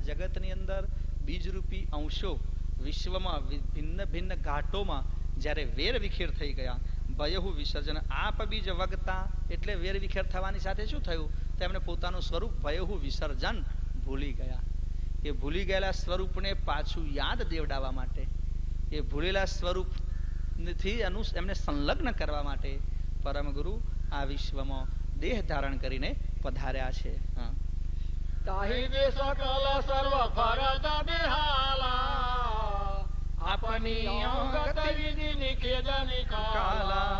જગતની અંદર બીજરૂપી અંશો વિશ્વમાં ભિન્ન ભિન્ન ઘાટોમાં જ્યારે વેર વિખેર થઈ ગયા, ભયહુ વિસર્જન, આપ બીજ વગતા એટલે વેર વિખેર થવાની સાથે શું થયું? તેમણે પોતાનું સ્વરૂપ ભયહુ વિસર્જન ભૂલી ગયા. એ ભૂલી ગયેલા સ્વરૂપને પાછું યાદ દેવડાવવા માટે, એ ભૂલેલા સ્વરૂપથી એમને સંલગ્ન કરવા માટે પરમ ગુરુ આ વિશ્વમાં દેહ ધારણ કરીને પધાર્યા છે. તાહી દે સકલ સર્વ ફરત બેહાલા, આપની અંગત વિધિ નિખેદ નિકાલા,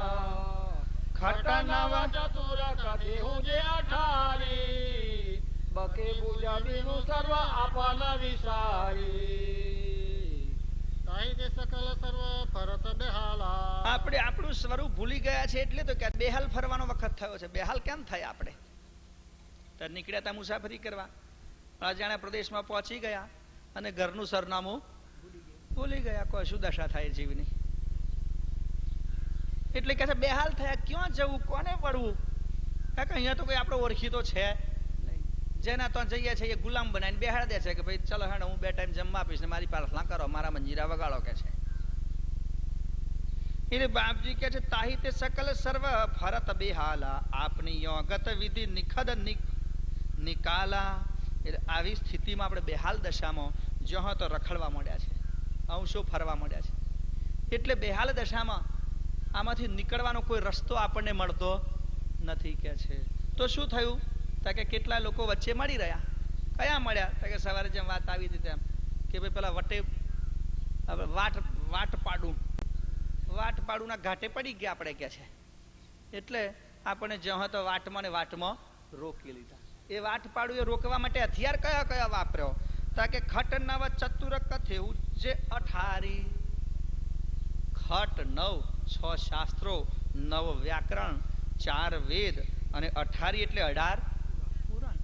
ખટ નવ ચતુર કથે હું જે અઠારી, બકે પૂજા બીનું સર્વ આપન વિસારી. તાહી દે સકલ સર્વ ફરત બેહાલા. આપણે આપણું સ્વરૂપ ભૂલી ગયા છે એટલે તો કે બેહાલ ફરવાનો વખત થયો છે. બેહાલ કેમ થાય? આપણે તો નીકળ્યા હતા મુસાફરી કરવા, અજાણ્યા પ્રદેશમાં પહોંચી ગયા અને ઘરનું સરનામું ભૂલી ગયા. કોઈ શું દશા થાય જીવની? એટલે કે છે બેહાલ થયા. ક્યાં જવું, કોને પડવું? અહીંયા તો કોઈ આપણો ઓળખીતો છે નહીં. જેના તો જઈએ છે એ ગુલામ બનાવીને બેહાડ દે છે કે ભાઈ ચલો હેડો, હું 2 ટાઈમ જમવા આપીશ ને મારી પ્રાર્થના કરો, મારા મંજીરા વગાડો કે છે. એટલે બાપજી કે છે તાહી તે સકલ સર્વ ફરત બેહાલા, આપની યોગત વિધિ નિખદ નિકાલા. એટલે આવી સ્થિતિમાં આપણે બેહાલ દશામાં જહ તો રખડવા માંડ્યા છે, અંશો ફરવા માંડ્યા છે. એટલે બેહાલ દશામાં આમાંથી નીકળવાનો કોઈ રસ્તો આપણને મળતો નથી કે છે. તો શું થયું? કે કેટલા લોકો વચ્ચે મળી રહ્યા. કયા મળ્યા? કે સવારે જેમ વાત આવી હતી તેમ કે ભાઈ પેલા વટે વાટપાડુના ઘાટે પડી ગયા આપણે કે છે. એટલે આપણે જહ તો વાટમાં ને વાટમાં રોકી લીધા. એ વાટપાડું એ રોકવા માટે હથિયાર કયા કયા વાપર્યો? કે ખટ નવ ચતુર કથે ઉજ્જે અઠારી. ખટ 9 6 શાસ્ત્રો, 9 વ્યાકરણ, 4 વેદ અને 18 એટલે 18 પુરાણ.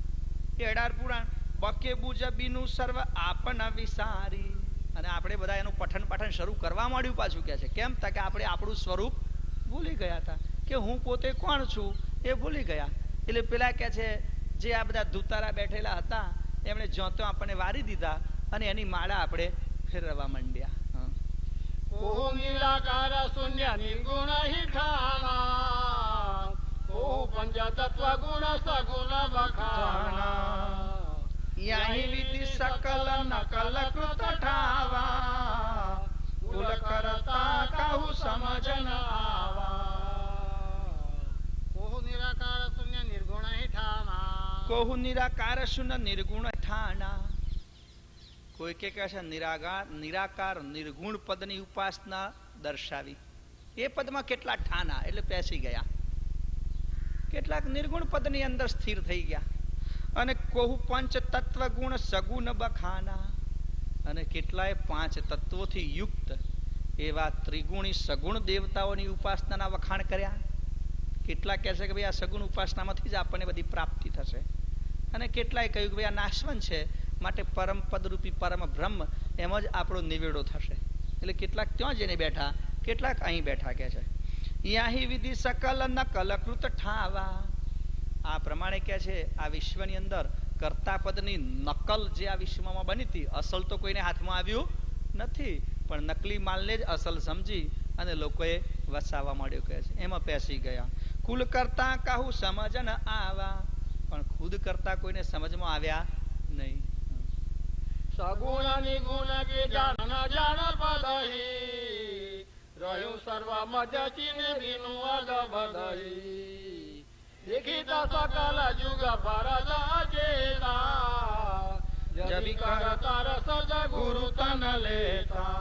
એ 18 પુરાણ બકે બુજ બીનું સર્વ આપન વિસારી. અને આપણે બધા એનું પઠન શરૂ કરવા માંડ્યું પાછું કે છે. કેમ? કે આપણે આપણું સ્વરૂપ ભૂલી ગયા હતા કે હું પોતે કોણ છું એ ભૂલી ગયા. એટલે પેલા કે છે જે આ બધા ધુતારા બેઠેલા હતા એમણે જોતો આપણને વારી દીધા અને એની માળા આપણે ફેરવવા માંડ્યા. ઓહો નિરાકાર શૂન્ય નિર્ગુણ હિઠાણા, ઓહો પંચ તત્વ ગુણ સગુણ બખાણા, યાહી વિધિ સકલ નકલ કૃત ઠાવા, કુલ કરતા કહું સમજન આવા. ઓહો નિરાકાર શૂન્ય નિર્ગુણ હિઠાણા, કોહુ નિરાકાર શૂન્ય નિર્ગુણ ઠાણા. કોઈ કે છે નિરાકાર નિર્ગુણ પદની ઉપાસના દર્શાવી. એ પદમાં કેટલા ઠાના એટલે પેસી ગયા, કેટલાક નિર્ગુણ પદની અંદર સ્થિર થઈ ગયા. અને કોહુ પંચ તત્વ ગુણ સગુણ બખાના, અને કેટલાય 5 તત્વોથી યુક્ત એવા ત્રિગુણી સગુણ દેવતાઓની ઉપાસનાના વખાણ કર્યા. કેટલા કહે છે કે ભાઈ આ સગુણ ઉપાસનામાંથી જ આપણને બધી પ્રાપ્તિ થશે. અને કેટલાય કહ્યું કે ભાઈ આ નાશવંત છે માટે પરમ પદરૂપી પરમ બ્રહ્મ એમ જ આપણો નિવેડો થશે. એટલે કેટલાક ત્યાં જઈને બેઠા, કેટલાક અહીં બેઠા કે છે. યાહી વિધિ સકલ નકલ કૃત ઠાવા. આ પ્રમાણે કે છે આ વિશ્વની અંદર કર્તા પદની નકલ જે આ વિશ્વમાં બની હતી, અસલ તો કોઈને હાથમાં આવ્યું નથી, પણ નકલી માલને જ અસલ સમજી અને લોકોએ વસાવવા માંડ્યો કહે છે. એમાં પેસી ગયા. કુલ કરતા કહું સમજન આવા, પણ ખુદ કરતા કોઈને સમજમાં આવ્યા નહીં. સગુણ નિગુણ કે જાણ જાણ પદહી, રહ્યું સર્વ મધ્ય ચીને બીનું અગ બદહી, દેખીતા સકલ જુગ ભરત અચેતા, જબી કરતા રસ ગુરુ તન લેતા.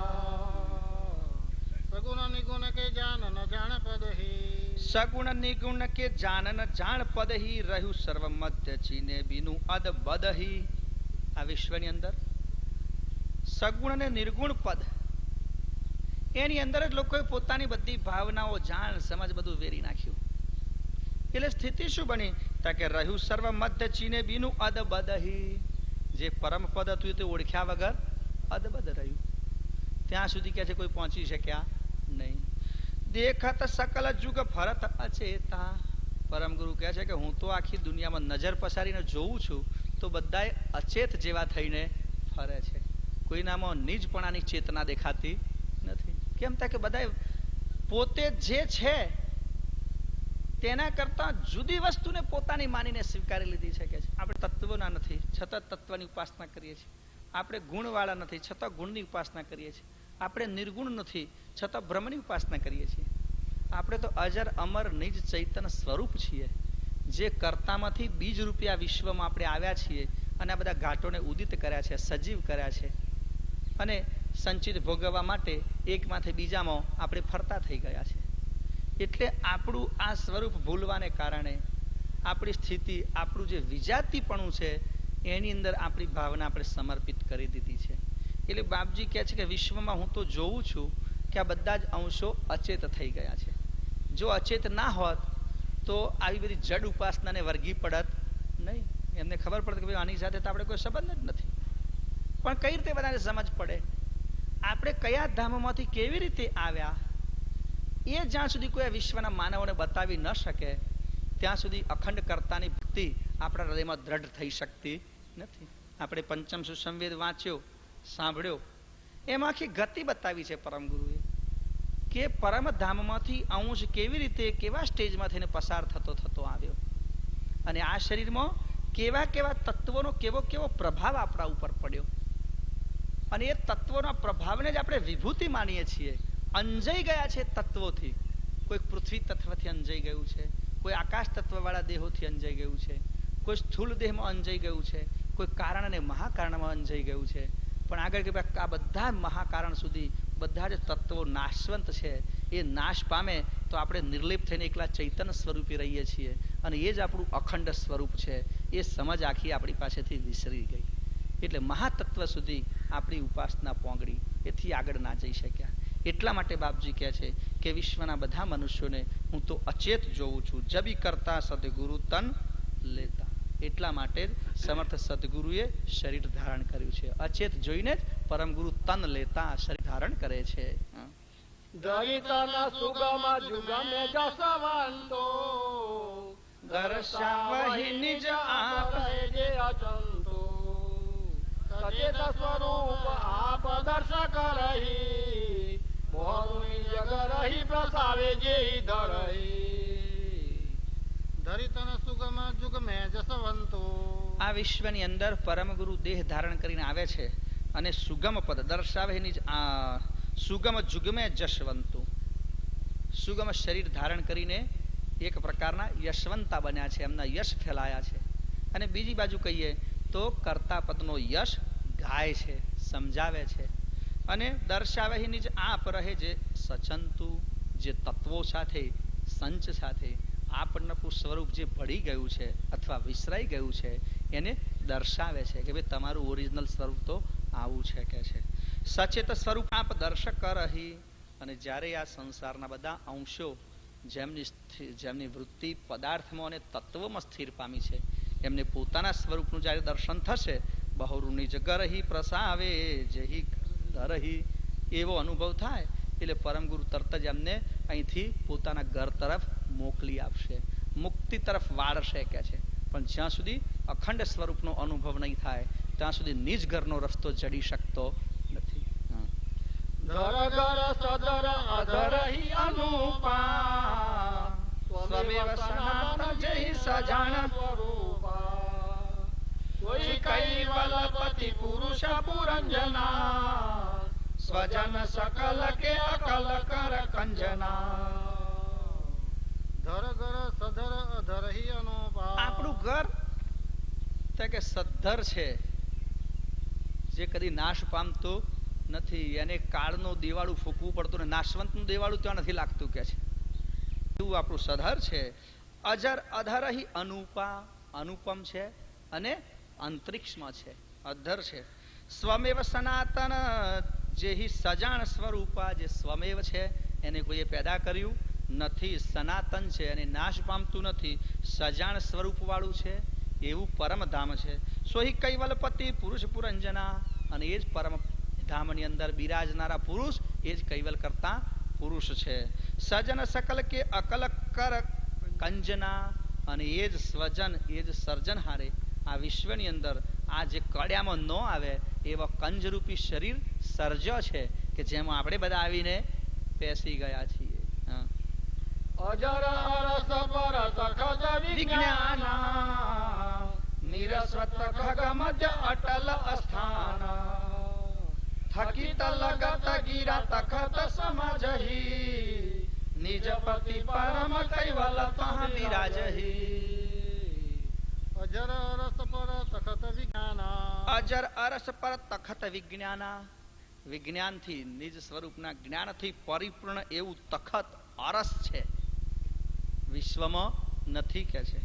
સગુણ નિગુણ કે જાણ જાણ પદહી, સગુણ નિગુણ કે જાનન જાણ પદહી, રહ્યું સર્વ મધ્ય ચીને બીનું અદ બદહી. આ વિશ્વની અંદર સગુણ અને નિર્ગુણ પદ એની અંદર જ લોકોએ પોતાની બધી ભાવનાઓ જાણ સમજ બધું વેરી નાખ્યું. એટલે સ્થિતિ શું બની? કે રહ્યું સર્વ મધ્ય ચીને બીનું અદ બદહી. જે પરમ પદ હતું તે ઓળખ્યા વગર અદબદ રહ્યું. ત્યાં સુધી કે છે કોઈ પહોંચી શક્યા નહીં. દેખત સકલ જુગ ફરત અચેતા. પરમ ગુરુ કહે છે કે હું તો આખી દુનિયામાં નજર પસારીને જોઉં છું તો બધાય અચેત જેવા થઈને ફરે છે. કોઈનામાં નિજપણાની ચેતના દેખાતી નથી. કેમ થાય કે બધા પોતે જે છે તેના કરતા જુદી વસ્તુને પોતાની માનીને સ્વીકારી લીધી છે. કે આપણે તત્વના નથી છતાં તત્વની ઉપાસના કરીએ છીએ. આપણે ગુણવાળા નથી છતાં ગુણની ઉપાસના કરીએ છીએ. આપણે નિર્ગુણ નથી છતાં બ્રહ્મની ઉપાસના કરીએ છીએ. આપણે તો અજર અમર નિજ ચૈતન્ય સ્વરૂપ છીએ, જે કર્તામાંથી બીજ રૂપિયા વિશ્વમાં આપણે આવ્યા છીએ અને આ બધા ઘાટોને ઉદિત કર્યા છે, સજીવ કર્યા છે અને સંચિત ભોગવવા માટે એકમાંથી બીજામાં આપણે ફરતા થઈ ગયા છે. એટલે આપણું આ સ્વરૂપ ભૂલવાને કારણે આપણી સ્થિતિ, આપણું જે વિજાતીપણું છે એની અંદર આપણી ભાવના આપણે સમર્પિત કરી દીધી છે. એટલે બાપજી કહે છે કે વિશ્વમાં હું તો જોઉં છું કે આ બધા જ અંશો અચેત થઈ ગયા છે. જો અચેત ના હોત તો આવી બધી જડ ઉપાસનાને વર્ગી પડત નહીં. એમને ખબર પડત કે ભાઈ આની સાથે તો આપણે કોઈ સંબંધ જ નથી. પણ કઈ રીતે બધાને સમજ પડે? આપણે કયા ધામમાંથી કેવી રીતે આવ્યા એ જ્યાં સુધી કોઈ વિશ્વના માનવોને બતાવી ન શકે ત્યાં સુધી અખંડ કર્તાની ભક્તિ આપણા હૃદયમાં દ્રઢ થઈ શકતી નથી. આપણે પંચમ સુસંવેદ વાંચ્યો, સાંભળ્યો, એમાં આખી ગતિ બતાવી છે પરમ ગુરુએ કે પરમધામમાંથી અંશ કેવી રીતે કેવા સ્ટેજમાં થઈને પસાર થતો થતો આવ્યો અને આ શરીરમાં કેવા કેવા તત્વોનો કેવો કેવો પ્રભાવ આપણા ઉપર પડ્યો અને એ તત્વોના પ્રભાવને જ આપણે વિભૂતિ માનીએ છીએ. અંજાઈ ગયા છે તત્વોથી. કોઈ પૃથ્વી તત્વથી અંજાઈ ગયું છે, કોઈ આકાશ તત્વવાળા દેહોથી અંજાઈ ગયું છે, કોઈ સ્થૂળ દેહમાં અંજાઈ ગયું છે, કોઈ કારણ અને મહાકારણમાં અંજાઈ ગયું છે. પણ આગળ કે આ બધા મહાકારણ સુધી બધા જ તત્વો નાશવંત છે. એ નાશ પામે તો આપણે નિર્લેપ થઈને એકલા ચૈતન્ય સ્વરૂપે રહીએ છીએ અને એ જ આપણું અખંડ સ્વરૂપ છે. એ સમજ આખી આપણી પાસેથી વિસરી ગઈ. એટલે મહાતત્વ સુધી આપણી ઉપાસના પોંગડી, એથી આગળ ના જઈ શક્યા. એટલા માટે બાપજી કહે છે કે વિશ્વના બધા મનુષ્યોને હું તો અચેત જોઉં છું. જબી કરતા સદગુરુ તન લેતા. એટલા માટે જ સમર્થ સદગુરુએ શરીર ધારણ કર્યું છે. અચેત જોઈને જ પરમ ગુરુ તન લેતા શરીર ધારણ કરે છે. દરિતના સુગમ જુગમે જસવંતો દર્શાવહી નિજ આપ જે અચંતો સચેત સ્વરૂપ આપ દર્શક રહી મોહની જગ રહી પ્રસાવે જે ધરહી ધરિતન સુગમ જુગમે જસવંતો. આ વિશ્વની અંદર પરમ ગુરુ દેહ ધારણ કરીને આવે છે અને સુગમ પદ દર્શાવે નિજ સુગમ જુગમે જશવંતુ. સુગમ શરીર ધારણ કરીને એક પ્રકારના યશવંતા બન્યા છે, એમના યશ ફેલાયા છે. અને બીજી બાજુ કહીએ તો કર્તા પદનો યશ ગાય છે, સમજાવે છે. અને દર્શાવે નિજ આપ રહે જે સચંતુ, જે તત્વો સાથે સંચ સાથે આપણનું સ્વરૂપ જે ભળી ગયું છે અથવા વિસરાઈ ગયું છે એને દર્શાવે છે કે ભાઈ તમારું ઓરિજિનલ સ્વરૂપ તો આવું છે કે છે. સચેત સ્વરૂપ આપ દર્શક રહી. અને જ્યારે આ સંસારના બધા અંશો જેમની વૃત્તિ પદાર્થમાં અને તત્વમાં સ્થિર પામી છે એમને પોતાના સ્વરૂપનું જ્યારે દર્શન થશે, બહુરુની જગ રહી પ્રસાવે જહી ધરહી, એવો અનુભવ થાય એટલે પરમ ગુરુ તરત જ એમને અહીંથી પોતાના ઘર તરફ મોકલી આપશે, મુક્તિ તરફ વાળશે કે છે. પણ જ્યાં સુધી અખંડ સ્વરૂપનો અનુભવ નહીં થાય ત્યાં સુધી નિજ ઘરનો રસ્તો જડી શકતો નથી. ધર ધર સદર અધરહી અનુપા સ્વમેવ સનાતન જય સજાણ સ્વરૂપા કોઈ કૈવલપતિ પુરુષ પુરંજના સ્વજન સકલ કે અકલ કર કંજના. ધર ઘર સધર અધરહી અનુપા. આપણું ઘર કે સદ્ધર છે, જે કદી નાશ પામતું નથી. એને કાળનું દિવાળું ફૂંકવું પડતું ને નાશવંતનું દિવાળું ત્યાં નથી લાગતું કે છે. એવું આપણું સધર છે. અજર અધરહી અનુપા, અનુપમ છે અને અંતરિક્ષમાં છે, અધર છે. સ્વમેવ સનાતન જે સજાણ સ્વરૂપા, જે સ્વમેવ છે એને કોઈએ પેદા કર્યું નથી, સનાતન છે અને નાશ પામતું નથી, સજાણ સ્વરૂપ વાળું છે, એવું પરમ ધામ છે. સોહી કૈવલપતિ પુરુષ પુરંજના. અને એ જ પરમ ધામની અંદર બિરાજનારા પુરુષ એ જ કૈવલ કરતા પુરુષ છે. સજન સકલ કે અકલ કર કંજના. અને એ જ સ્વજન, એ જ સર્જનહારે આ વિશ્વની અંદર આ જે કડિયામાં ન આવે એવા કંજરૂપી શરીર સર્જો છે કે જેમાં આપણે બધા આવીને બેસી ગયા છીએ. હા. અજર અરસ પર સખત વિજ્ઞાન નિરસ્વત ખગ મધ્ય અટલ અસ્થાન થકિત લગત ગીરા તખત સમજહી નિજ પતિ પરમ કૈવલ તહ બિરાજહી. અજર અરસ પર સખત વિજ્ઞાન અજર અરસ પર તખત વિજ્ઞાના, વિજ્ઞાનથી નિજ સ્વરૂપના જ્ઞાનથી પરિપૂર્ણ એવું તખત અરસ છે, વિશ્વમાં નથી કે છે.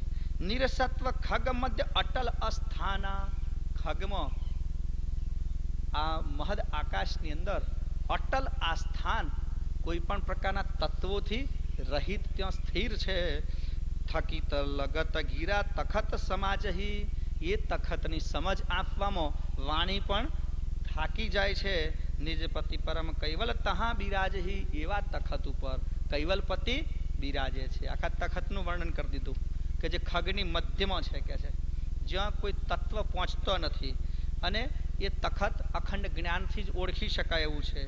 નિરસત્વ ખગ મધ્ય અટલ અસ્થાના, ખગમાં આ મહદ આકાશની અંદર અટલ આસ્થાન, કોઈ પણ પ્રકારના તત્વોથી રહિત ત્યાં સ્થિર છે. થકિત લગત ગીરા તખત સમાજહી, એ તખતની સમજ આપવામાં વાણી પણ થાકી જાય છે. નિજપતિ પરમ કૈવલ તહા બિરાજહી, એવા તખત ઉપર કૈવલપતિ બિરાજે છે. આખા તખતનું વર્ણન કરી દીધું કે જે ખગની મધ્યમાં છે કે છે, જ્યાં કોઈ તત્વ પહોંચતો નથી અને એ તખત અખંડ જ્ઞાનથી જ ઓળખી શકાય એવું છે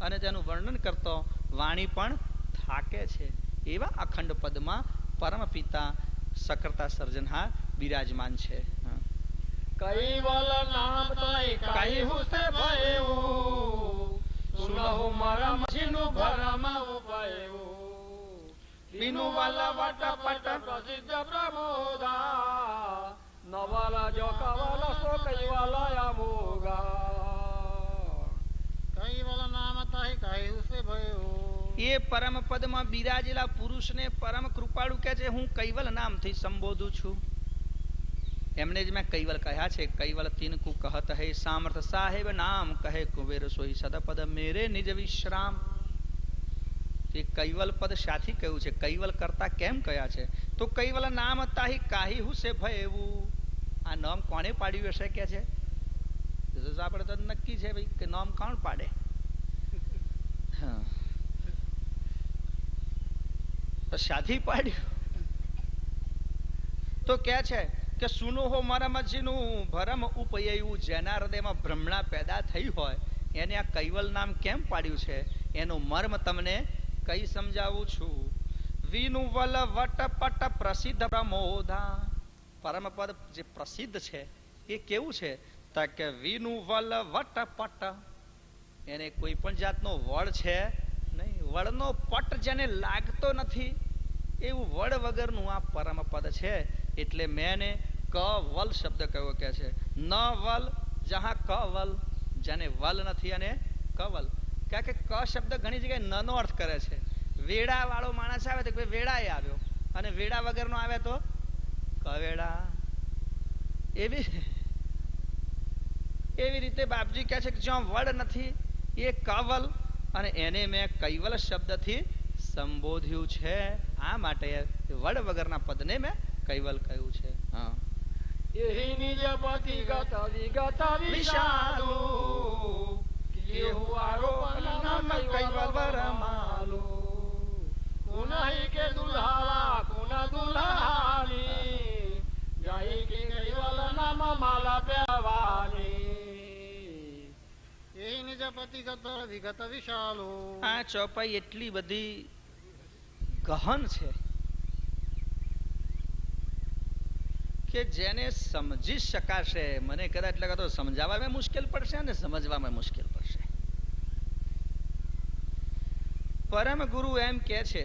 અને તેનું વર્ણન કરતો વાણી પણ થાકે છે. એવા અખંડ પદમાં પરમ પિતા સકર્તા સર્જનહાર બિરાજમાન છે. કૈવલ નામ તઈ કહ્યું સે ભયવું સુનહુ મરમ જીનું ભરમ ઉપયું બીનું વલ વટ પટ પ્રસિદ્ધ પ્રબોધા નવલ જો કવલ સો કૈવલ અમોગા કૈવલ નામ તઈ કહ્યું સે ભયવું. એ પરમ પદમાં બિરાજેલા પુરુષને પરમ કૃપાળુ કહે છે, હું કૈવલ નામથી સંબોધું છું. એમને જ મેં કૈવલ કહ્યા છે. કૈવલ તિનકુ કહત હૈ સામર્થ સાહેબ નામ કહે કુબેર સોઈ સદપદ મેરે નિજ વિશ્રામ. એ કૈવલ પદ સાથી કહ્યું છે, કૈવલ કરતા કેમ કયા છે? તો કૈવલ નામ તાહી કાહી હુસે ભયવું. આ નામ કોને પાડ્યું હશે કે છે? આપણે તો નક્કી છે ભાઈ કે નામ કોણ પાડે. હા, તો સાથી પાડ્યું. તો કે છે કે સુનો હો મરમજીનું ભરમ ઉપયયું, જેના હૃદયમાં ભ્રમણા પેદા થઈ હોય એને આ કૈવલ નામ કેમ પાડ્યું છે એનો મર્મ તમને કઈ સમજાવું છું. વિનું વલ વટ પટ પ્રસિદ્ધ પ્રમોદા, પરમ પદ જે પ્રસિદ્ધ છે એ કેવું છે? કે વિનું વલ વટ પટ, એને કોઈ પણ જાતનો વળ છે નહીં, વળનો પટ જેને લાગતો નથી એવું વડ વગરનું આ પરમ પદ છે. એટલે મેં કવલ શબ્દ કયો કે છે. ન વલ જહાં કવલ, જેને વલ નથી અને કવલ. કારણ કે ક શબ્દ ઘણી જગ્યાએ ન નો અર્થ કરે છે. વેડા વાળો માણસ આવે તો વેડાએ આવ્યો, અને વેડા વગરનો આવે તો કવેડા. એવી રીતે બાપજી કહે છે કે જ્યાં વડ નથી એ કવલ, અને એને મેં કૈવલ શબ્દથી સંબોધ્યું છે. આ માટે વડ વગરના પદને મેં કૈવલ કહ્યું છે. હા, એહી નિજ પતિ ગત વિગત વિશાલુ કેહુ આરોપન નામ કૈવલ વરમાલુ કુનહી કે દુલ્હાવા કુન દુલ્હાની જઈ કે કૈવલ નામ માલા પહેવાની એહી નિજ પતિ ગત વિગત વિશાલુ. આ ચોપાઈ એટલી બધી ગહન છે કે જેને સમજી શકાશે, મને કદાચ લાગે તો સમજાવવામાં મુશ્કેલ પડશે અને સમજવામાં મુશ્કેલ પડશે. પરમ ગુરુ એમ કે છે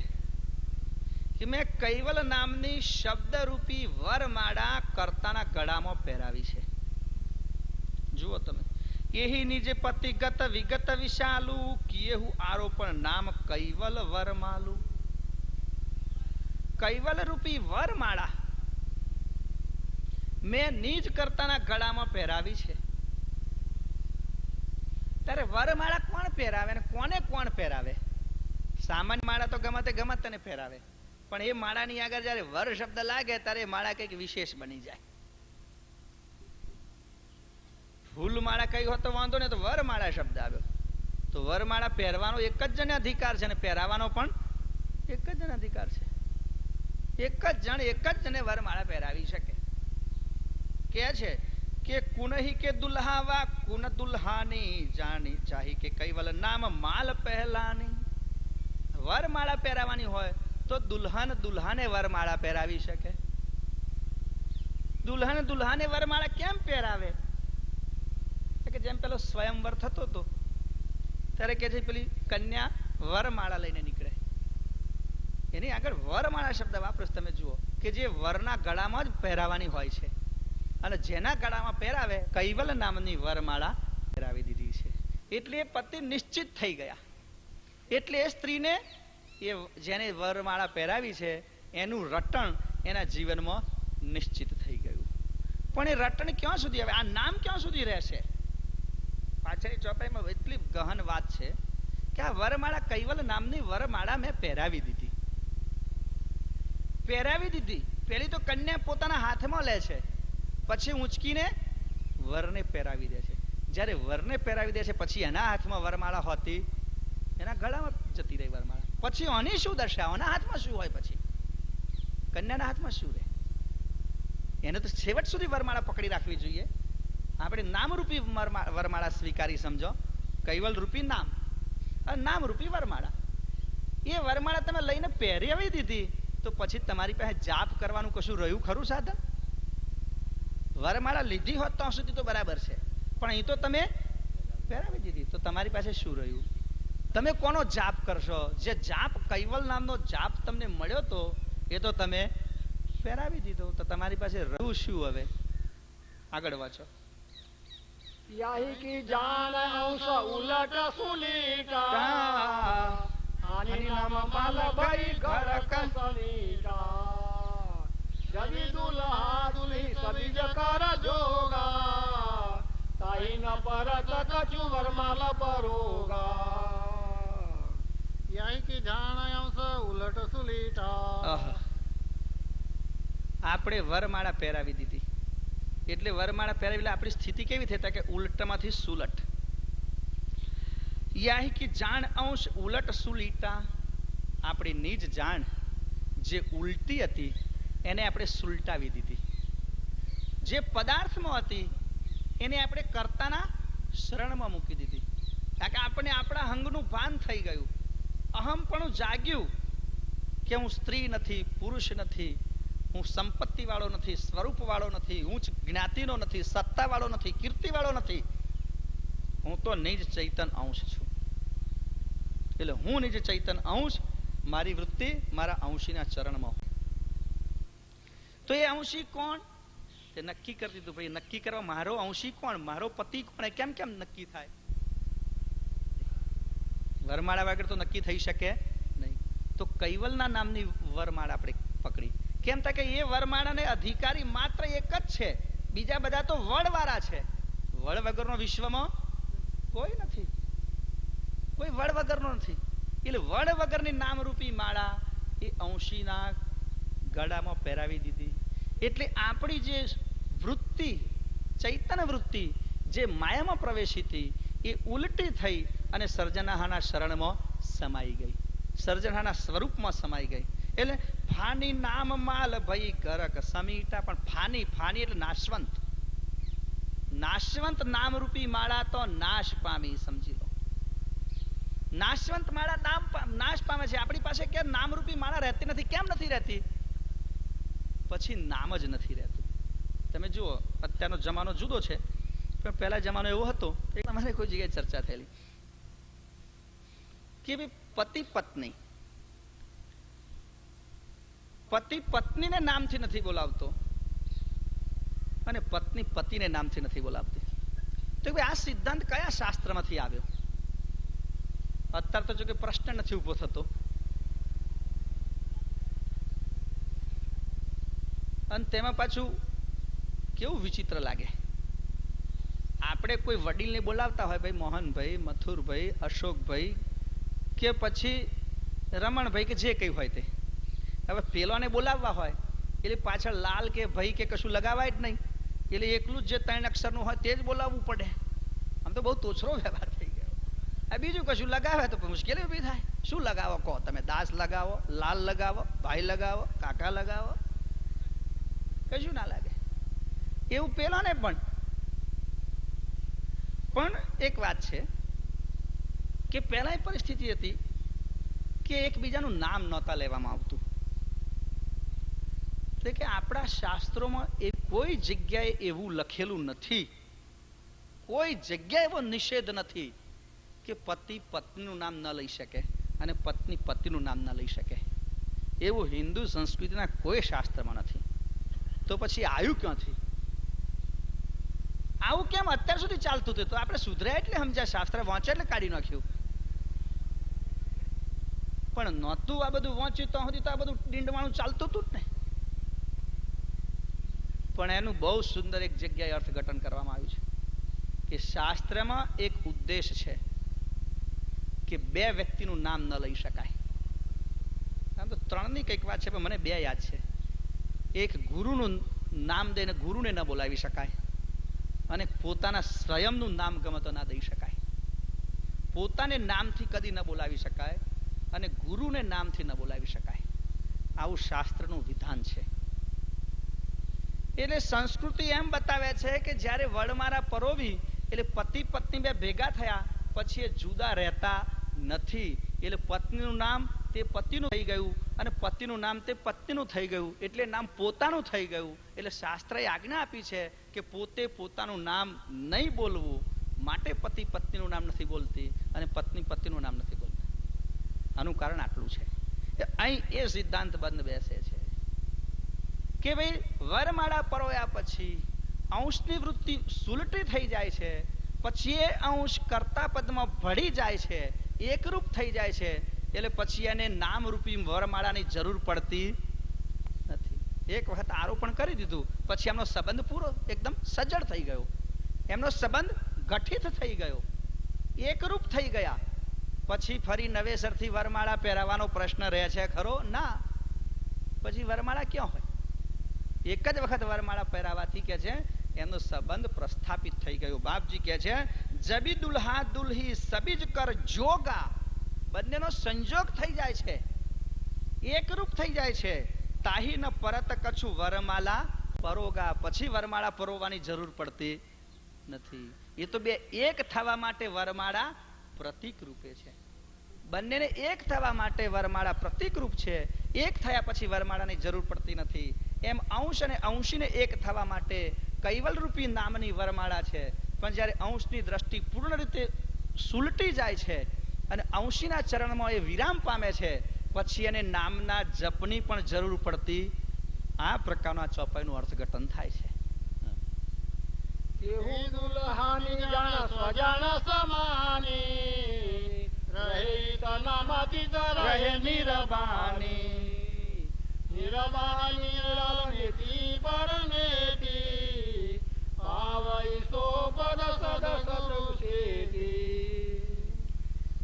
કે મેં કૈવલ નામની શબ્દરૂપી વરમાળા કર્તાના ગળામાં પહેરાવી છે. જુઓ તમે, એહી નિજ પતિગત વિગત વિશાલુ કિયેહુ આરોપણ નામ કૈવલ વરમાલુ. કૈવલ રૂપી વરમાળા મેં નિજ કર્તાના ગળામાં પહેરાવી છે. ત્યારે વરમાળા કોણ પહેરાવે અને કોને કોણ પહેરાવે? સામાન્ય માળા તો ગમે તેને પહેરાવે, પણ એ માળાની આગળ જયારે વર શબ્દ લાગે ત્યારે એ માળા કંઈક વિશેષ બની જાય. ફૂલ માળા કઈ હોત તો વાંધો ને, તો વરમાળા શબ્દ આવ્યો તો વરમાળા પહેરવાનો એક જ જણ અધિકાર છે, અને પહેરાવાનો પણ એક જ જણ અધિકાર છે. એક જ જણે વરમાળા પહેરાવી શકે. કે છે કે કુનહી કે દુલ્હાવા કુન દુલ્હાની જાણી ચાહી કે કૈવલ નામ માલ પહેલાની. વરમાળા પહેરાવાની હોય તો દુલ્હન દુલ્હાને વરમાળા પહેરાવી શકે. દુલ્હન દુલ્હાને વરમાળા કેમ પહેરાવે? કે જેમ પેલો સ્વયંવર થતો હતો ત્યારે કે છે પેલી કન્યા વરમાળા લઈને નીકળે, એની આગળ વરમાળા શબ્દ વાપરો તમે જુઓ કે જે વરના ગળામાં જ પહેરાવાની હોય છે, અને જેના ગળામાં પહેરાવે કૈવલ નામની વરમાળા પહેરાવી દીધી છે. એટલે એ પતિ નિશ્ચિત થઈ ગયા. એટલે એ સ્ત્રીને એ જેને વરમાળા પહેરાવી છે એનું રટણ એના જીવનમાં નિશ્ચિત થઈ ગયું. પણ એ રટણ ક્યાં સુધી હવે? આ નામ ક્યાં સુધી રહેશે? પાછળની ચોપાઈમાં એટલી ગહન વાત છે કે આ વરમાળા કૈવલ નામની વરમાળા મેં પહેરાવી દીધી. પેલી તો કન્યા પોતાના હાથમાં લે છે, પછી ઊંચકીને વરને પહેરાવી દે છે. જ્યારે વરને પહેરાવી દે છે પછી એના હાથમાં વરમાળા હોતી, એના ગળામાં જતી રહી વરમાળા. પછી આની શું દશા? આના હાથમાં શું હોય? પછી કન્યાના હાથમાં શું રહે? એને તો છેવટ સુધી વરમાળા પકડી રાખવી જોઈએ. આપણે નામરૂપી વરમાળા સ્વીકારી સમજો, કૈવલ રૂપી નામ, નામરૂપી વરમાળા. એ વરમાળા તમે લઈને પહેરાવી દીધી તો પછી તમારી પાસે જાપ કરવાનું કશું રહ્યું ખરું સાધન? વરમાળા લીધી હોત તો સુધી તો બરાબર છે, પણ અહીં તો તમે પહેરાવી દીધી તો તમારી પાસે શું રહ્યું? તમે કોનો જાપ કરશો? જે જાપ કૈવલ નામનો જાપ તમને મળ્યો તો એ તો તમે પહેરાવી દીધો, તો તમારી પાસે રહ્યું શું હવે? આગળ વાંચો. યાહી કી જાન અંશ ઉલટ સુલીટા, આની નામ માલ ભઈ ઘર કસલીટા. જદી દુલ્હા દુલ્હી સબીજ કર જોગા, તાઈ ન પરત કચુ વરમાલ પરોગા. યાહી કી જાન અંશ ઉલટ સુલીટા. આપણે વરમાળા પહેરાવી દીધી એટલે વરમાળા પહેરાવી આપણી સ્થિતિ કેવી થઈ? કે ઉલટમાંથી સુલટ. યાહી કી જાણ અંશ ઉલટ સુલીટા. આપણી નિજ જાણ જે ઉલટી હતી એને આપણે સુલટાવી દીધી. જે પદાર્થમાં હતી એને આપણે કર્તાના શરણમાં મૂકી દીધી. કારણ કે આપણે આપણા અંગનું ભાન થઈ ગયું, અહમપણું જાગ્યું કે હું સ્ત્રી નથી, પુરુષ નથી, હું સંપત્તિ વાળો નથી, સ્વરૂપ વાળો નથી, હું જ્ઞાતિનો નથી, સત્તા વાળો નથી, કીર્તિ વાળો નથી, હું તો નિજ ચૈતન અંશ છું. એટલે હું નિજ ચૈતન અંશ, મારી વૃત્તિ મારા અંશીના ચરણમાં. તો એ અંશી કોણ? તે નક્કી કરી દીધું. ભાઈ નક્કી કરવા મારો અંશી કોણ, મારો પતિ કોણ, એ કેમ કેમ નક્કી થાય? વરમાળા વગર તો નક્કી થઈ શકે નહીં. તો કૈવલના નામની વરમાળા આપણે પકડી. કેમ થાય કે એ વરમાળાને અધિકારી માત્ર એક જ છે, બીજા બધા તો વડવાળા છે. વડ વગરનો વિશ્વમાં કોઈ નથી, કોઈ વડ વગરનો નથી. એટલે વડ વગરની નામરૂપી માળા એ અંશીના ગળામાં પહેરાવી દીધી. એટલે આપણી જે વૃત્તિ, ચૈતન્ય વૃત્તિ જે માયામાં પ્રવેશી હતી એ ઉલટી થઈ અને સર્જનહાના શરણમાં સમાઈ ગઈ, સર્જનહાના સ્વરૂપમાં સમાઈ ગઈ. એટલે ફાની નામ માલ ભઈ કરક સમીટા. પણ ફાની, ફાની એટલે નાશવંત. નાશવંત નામરૂપી માળા તો નાશ પામી, સમજી લો. નાશવંત માળા નાશ પામે છે. આપણી પાસે કે નામરૂપી માળા રહેતી નથી. કેમ નથી રહેતી? પછી નામ જ નથી રહેતું. તમે જુઓ અત્યારનો જમાનો જુદો છે, પણ પહેલા જમાનો એવો હતો, તમારે કોઈ જગ્યાએ ચર્ચા થયેલી કે પતિ પત્ની, પતિ પત્નીને નામથી નથી બોલાવતો અને પત્ની પતિને નામથી નથી બોલાવતી. તો આ સિદ્ધાંત કયા શાસ્ત્રમાંથી આવ્યો? અત્યારે તો જો કે પ્રશ્ન નથી ઉભો થતો. અને તેમાં પાછું કેવું વિચિત્ર લાગે. આપણે કોઈ વડીલને બોલાવતા હોય, ભાઈ મોહનભાઈ, મથુરભાઈ, અશોકભાઈ કે પછી રમણભાઈ કે જે કઈ હોય તે. હવે પેલોને બોલાવવા હોય એટલે પાછળ લાલ કે ભાઈ કે કશું લગાવાય જ નહીં. એટલે એકલું જ જે 3 અક્ષરનું હોય તે જ બોલાવવું પડે. આમ તો બહુ તોછરો વ્યવહાર થઈ ગયો. આ બીજું કશું લગાવે તો મુશ્કેલી ઊભી થાય. શું લગાવો કહો તમે? દાસ લગાવો, લાલ લગાવો, ભાઈ લગાવો, કાકા લગાવો, કશું ના લાગે. એવું પેલોને પણ પણ એક વાત છે કે પહેલા એ પરિસ્થિતિ હતી કે એકબીજાનું નામ નહોતા લેવામાં આવતું. એટલે કે આપણા શાસ્ત્રોમાં એ કોઈ જગ્યાએ એવું લખેલું નથી, કોઈ જગ્યાએ એવો નિષેધ નથી કે પતિ પત્નીનું નામ ન લઈ શકે અને પત્ની પતિનું નામ ન લઈ શકે. એવું હિન્દુ સંસ્કૃતિના કોઈ શાસ્ત્રમાં નથી. તો પછી આવ્યું ક્યાંથી? આવું કેમ અત્યાર સુધી ચાલતું હતું? તો આપણે સુધર્યા એટલે સમજ્યા, શાસ્ત્ર વાંચ્યા એટલે કાઢી નાખ્યું. પણ નહોતું આ બધું વાંચ્યું તો સુધી તો આ બધું ડીંડવાણું ચાલતું હતું જ ને. પણ એનું બહુ સુંદર એક જગ્યાએ અર્થઘટન કરવામાં આવ્યું છે કે શાસ્ત્રમાં એક ઉદ્દેશ છે કે બે વ્યક્તિનું નામ ન લઈ શકાય. આમ તો ત્રણની કંઈક વાત છે પણ મને બે યાદ છે. એક ગુરુનું નામ દઈને ગુરુને ન બોલાવી શકાય, અને પોતાના સ્વયંનું નામ ગમે તો ના દઈ શકાય. પોતાને નામથી કદી ન બોલાવી શકાય અને ગુરુને નામથી ન બોલાવી શકાય. આવું શાસ્ત્રનું વિધાન છે. એટલે સંસ્કૃતિ એમ બતાવે છે કે જ્યારે વડમાળા પરોવી એટલે પતિ પત્ની બે ભેગા થયા પછી એ જુદા રહેતા નથી. એટલે પત્નીનું નામ તે પતિનું થઈ ગયું અને પતિનું નામ તે પત્નીનું થઈ ગયું, એટલે નામ પોતાનું થઈ ગયું. એટલે શાસ્ત્રએ આજ્ઞા આપી છે કે પોતે પોતાનું નામ નહીં બોલવું, માટે પતિ પત્નીનું નામ નથી બોલતી અને પત્ની પતિનું નામ નથી બોલતી. આનું કારણ આટલું છે. અહીં એ સિદ્ધાંત બંધ બેસે છે કે ભાઈ વરમાળા પરોયા પછી અંશની વૃત્તિ સુલટી થઈ જાય છે, પછી એ અંશ કર્તા પદમાં ભળી જાય છે, એકરૂપ થઈ જાય છે. એટલે પછી એને નામરૂપી વરમાળાની જરૂર પડતી નથી. એક વખત આરોપણ કરી દીધું પછી એમનો સંબંધ પૂરો એકદમ સજ્જડ થઈ ગયો, એમનો સંબંધ ગઠિત થઈ ગયો, એકરૂપ થઈ ગયા. પછી ફરી નવેસરથી વરમાળા પહેરાવાનો પ્રશ્ન રહે છે ખરો? ના. પછી વરમાળા ક્યાં હોય? એક જ વખત વરમાળા પહેરાવાથી કે છે એનો સંબંધ પ્રસ્થાપિત થઈ ગયો. બાપજી કે છે જબી દુલ્હા દુલ્હી સબીજ કર જોગા, બંનેનો સંજોગ થઈ જાય છે, એકરૂપ થઈ જાય છે. તાહી ન પરત કછું વરમાલા પરોગા, પછી વરમાળા પરોવાની જરૂર પડતી નથી. એ તો બે એક થવા માટે વરમાળા પ્રતીક રૂપે છે. બંનેને એક થવા માટે વરમાળા પ્રતીક રૂપ છે. એક થયા પછી વરમાળાની જરૂર પડતી નથી. એમ અંશ અને અંશીને એક થવા માટે કૈવલ રૂપી નામની વરમાળા છે. પણ જ્યારે અંશની દ્રષ્ટિ પૂર્ણ રીતે સુલટી જાય છે અને અંશીના ચરણમાં એ વિરામ પામે છે પછી એને નામના જપની પણ જરૂર પડતી. આ પ્રકારના ચોપાઈનું અર્થઘટન થાય છે. કેવું દુલ્હાની જાણ સ્વજાન સમાની, રહે તનામાંથી તો રહે નિરબાની. નિરબાની નિરલનેતી પરનેતી, પાવઈ સો પદ સદ સદુષેતી.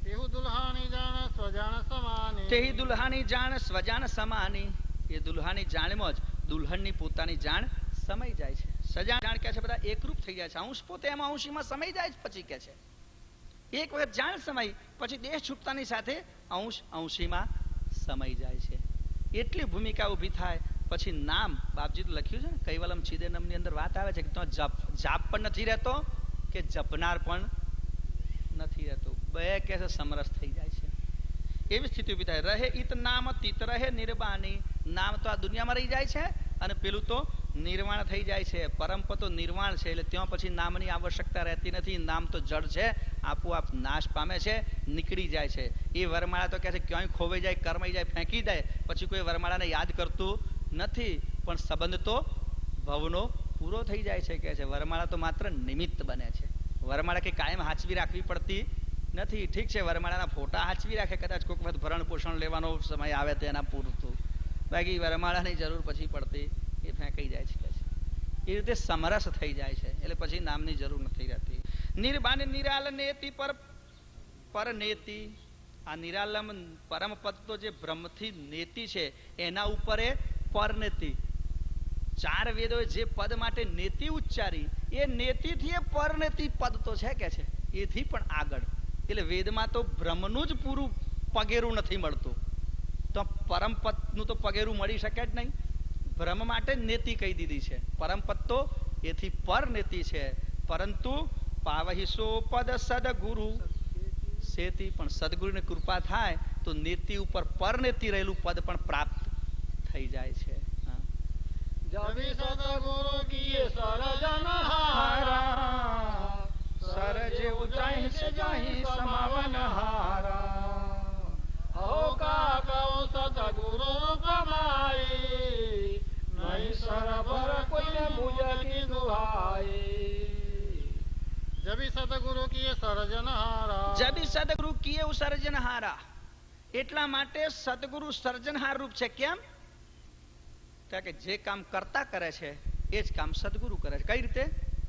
કેવું દુલ્હાની જાણ સ્વજાન સમાની, તેહી દુલ્હાની જાણ સ્વજાન સમાની. એ દુલ્હાની જાણમાં જ દુલ્હનની પોતાની જાણ સમાઈ જાય છે. સજાણ જાણ કે છે બધા એકરૂપ થઈ જાય છે. અંશ પોતે એમાં અંશીમાં સમાઈ જાય છે. પછી કે છે એક વખત જાણ સમાઈ પછી દેહ છૂટતાની સાથે અંશ અંશીમાં સમાઈ જાય છે. એટલી ભૂમિકા ઊભી થાય પછી નામ, બાપજી તો લખ્યું છે ને કૈવલમ છિદેનમની અંદર વાત આવે છે કે તો જાપ પણ નથી રહેતો કે જપનાર પણ નથી રહેતો, બે કે છે સમરસ થઈ જાય છે. એવી સ્થિતિ ઊભી થાય. રહે ઈત નામ તીત રહે નિર્વાણી. નામ તો આ દુનિયામાં રહી જાય છે અને પેલું તો નિર્વાણ થઈ જાય છે. પરમપદ તો નિર્વાણ છે એટલે ત્યાં પછી નામની આવશ્યકતા રહેતી નથી. નામ તો જડ છે, આપોઆપ નાશ પામે છે, નીકળી જાય છે. એ વરમાળા તો કહે છે ક્યાંય ખોવાઈ જાય, કરમાઈ જાય, ફેંકી દે પછી કોઈ વરમાળાને યાદ કરતું નથી. પણ સંબંધ તો ભવનો પૂરો થઈ જાય છે. કહે છે વરમાળા તો માત્ર નિમિત્ત બને છે. વરમાળા કે કાયમ હાચવી રાખવી પડતી નથી. ઠીક છે વરમાળાના ફોટા હાચવી રાખે કદાચ કોઈક વખત ભરણ પોષણ લેવાનો સમય આવે તો એના પૂરતું, બાકી વરમાળાની જરૂર પછી પડતી એ ફેંકાઈ જાય છે. એ રીતે સમરસ થઈ જાય છે એટલે પછી નામની જરૂર નથી રહેતી. નિર્બાન નિરાલ નેતિ પર નેતિ. આ નિરાલમ પરમ પદ તો જે બ્રહ્મથી નેતિ છે એના ઉપર એ પરનેતિ. ચાર વેદોએ જે પદ માટે નેતિ ઉચ્ચારી એ નેતિથી એ પરનેતિ પદ તો છે કે છે એથી પણ આગળ. એટલે વેદમાં તો બ્રહ્મનું જ પૂરું પગેરું નથી મળતું તો પરમપદનું તો પગેરું મળી શકે જ નહીં. બ્રહ્મ માટે નેતિ કહી દીધી છે. પરમપદ તો એથી પર નેતિ છે. પરંતુ પાવહિસો પદ સદગુરુ સેતી પણ સદગુરુની કૃપા થાય તો નેતિ ઉપર પરનેતિ રહેલું પદ પણ પ્રાપ્ત થઈ જાય છે. જબી સદગુરુ કીએ સરજનહારા સરજે ઉજાઈ સે જાહી સમાવન હારા હો કાકાઓ સદગુરુ કમાઈ નહીં સરભર કોઈને મુજકી દુહાઈ જબી સદગુરુ કીએ સર્જનહારા જબી સદગુરુ કીએ સર્જનહારા એટલા માટે સદગુરુ સર્જનહાર રૂપ છે. કેમ? કે જે કામ કરતા કરે છે એ જ કામ સદગુરુ કરે છે. કઈ રીતે?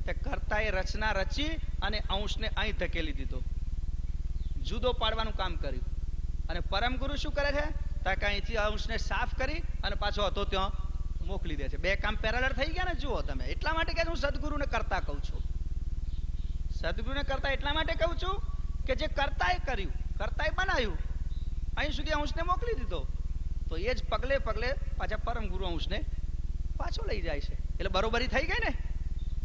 તે કર્તાએ રચના રચી અને અંશને અહીં ધકેલી દીધો, જુદો પાડવાનું કામ કર્યું. અને પરમ ગુરુ શું કરે છે? કે અહીંથી અંશને સાફ કરી અને પાછો હતો ત્યાં મોકલી દે છે. બે કામ પેરેલલ થઈ ગયા ને. જુઓ તમે, એટલા માટે કે હું સદગુરુને કરતા કહું છું. સદગુરુને કરતા એટલા માટે કહું છું કે જે કરતાએ કર્યું, કરતાએ બનાવ્યું, અહીં સુધી અંશને મોકલી દીધો, તો એ જ પગલે પગલે પાછા પરમ ગુરુ અંશને પાછો લઈ જાય છે. એટલે બરોબરી થઈ ગઈ ને,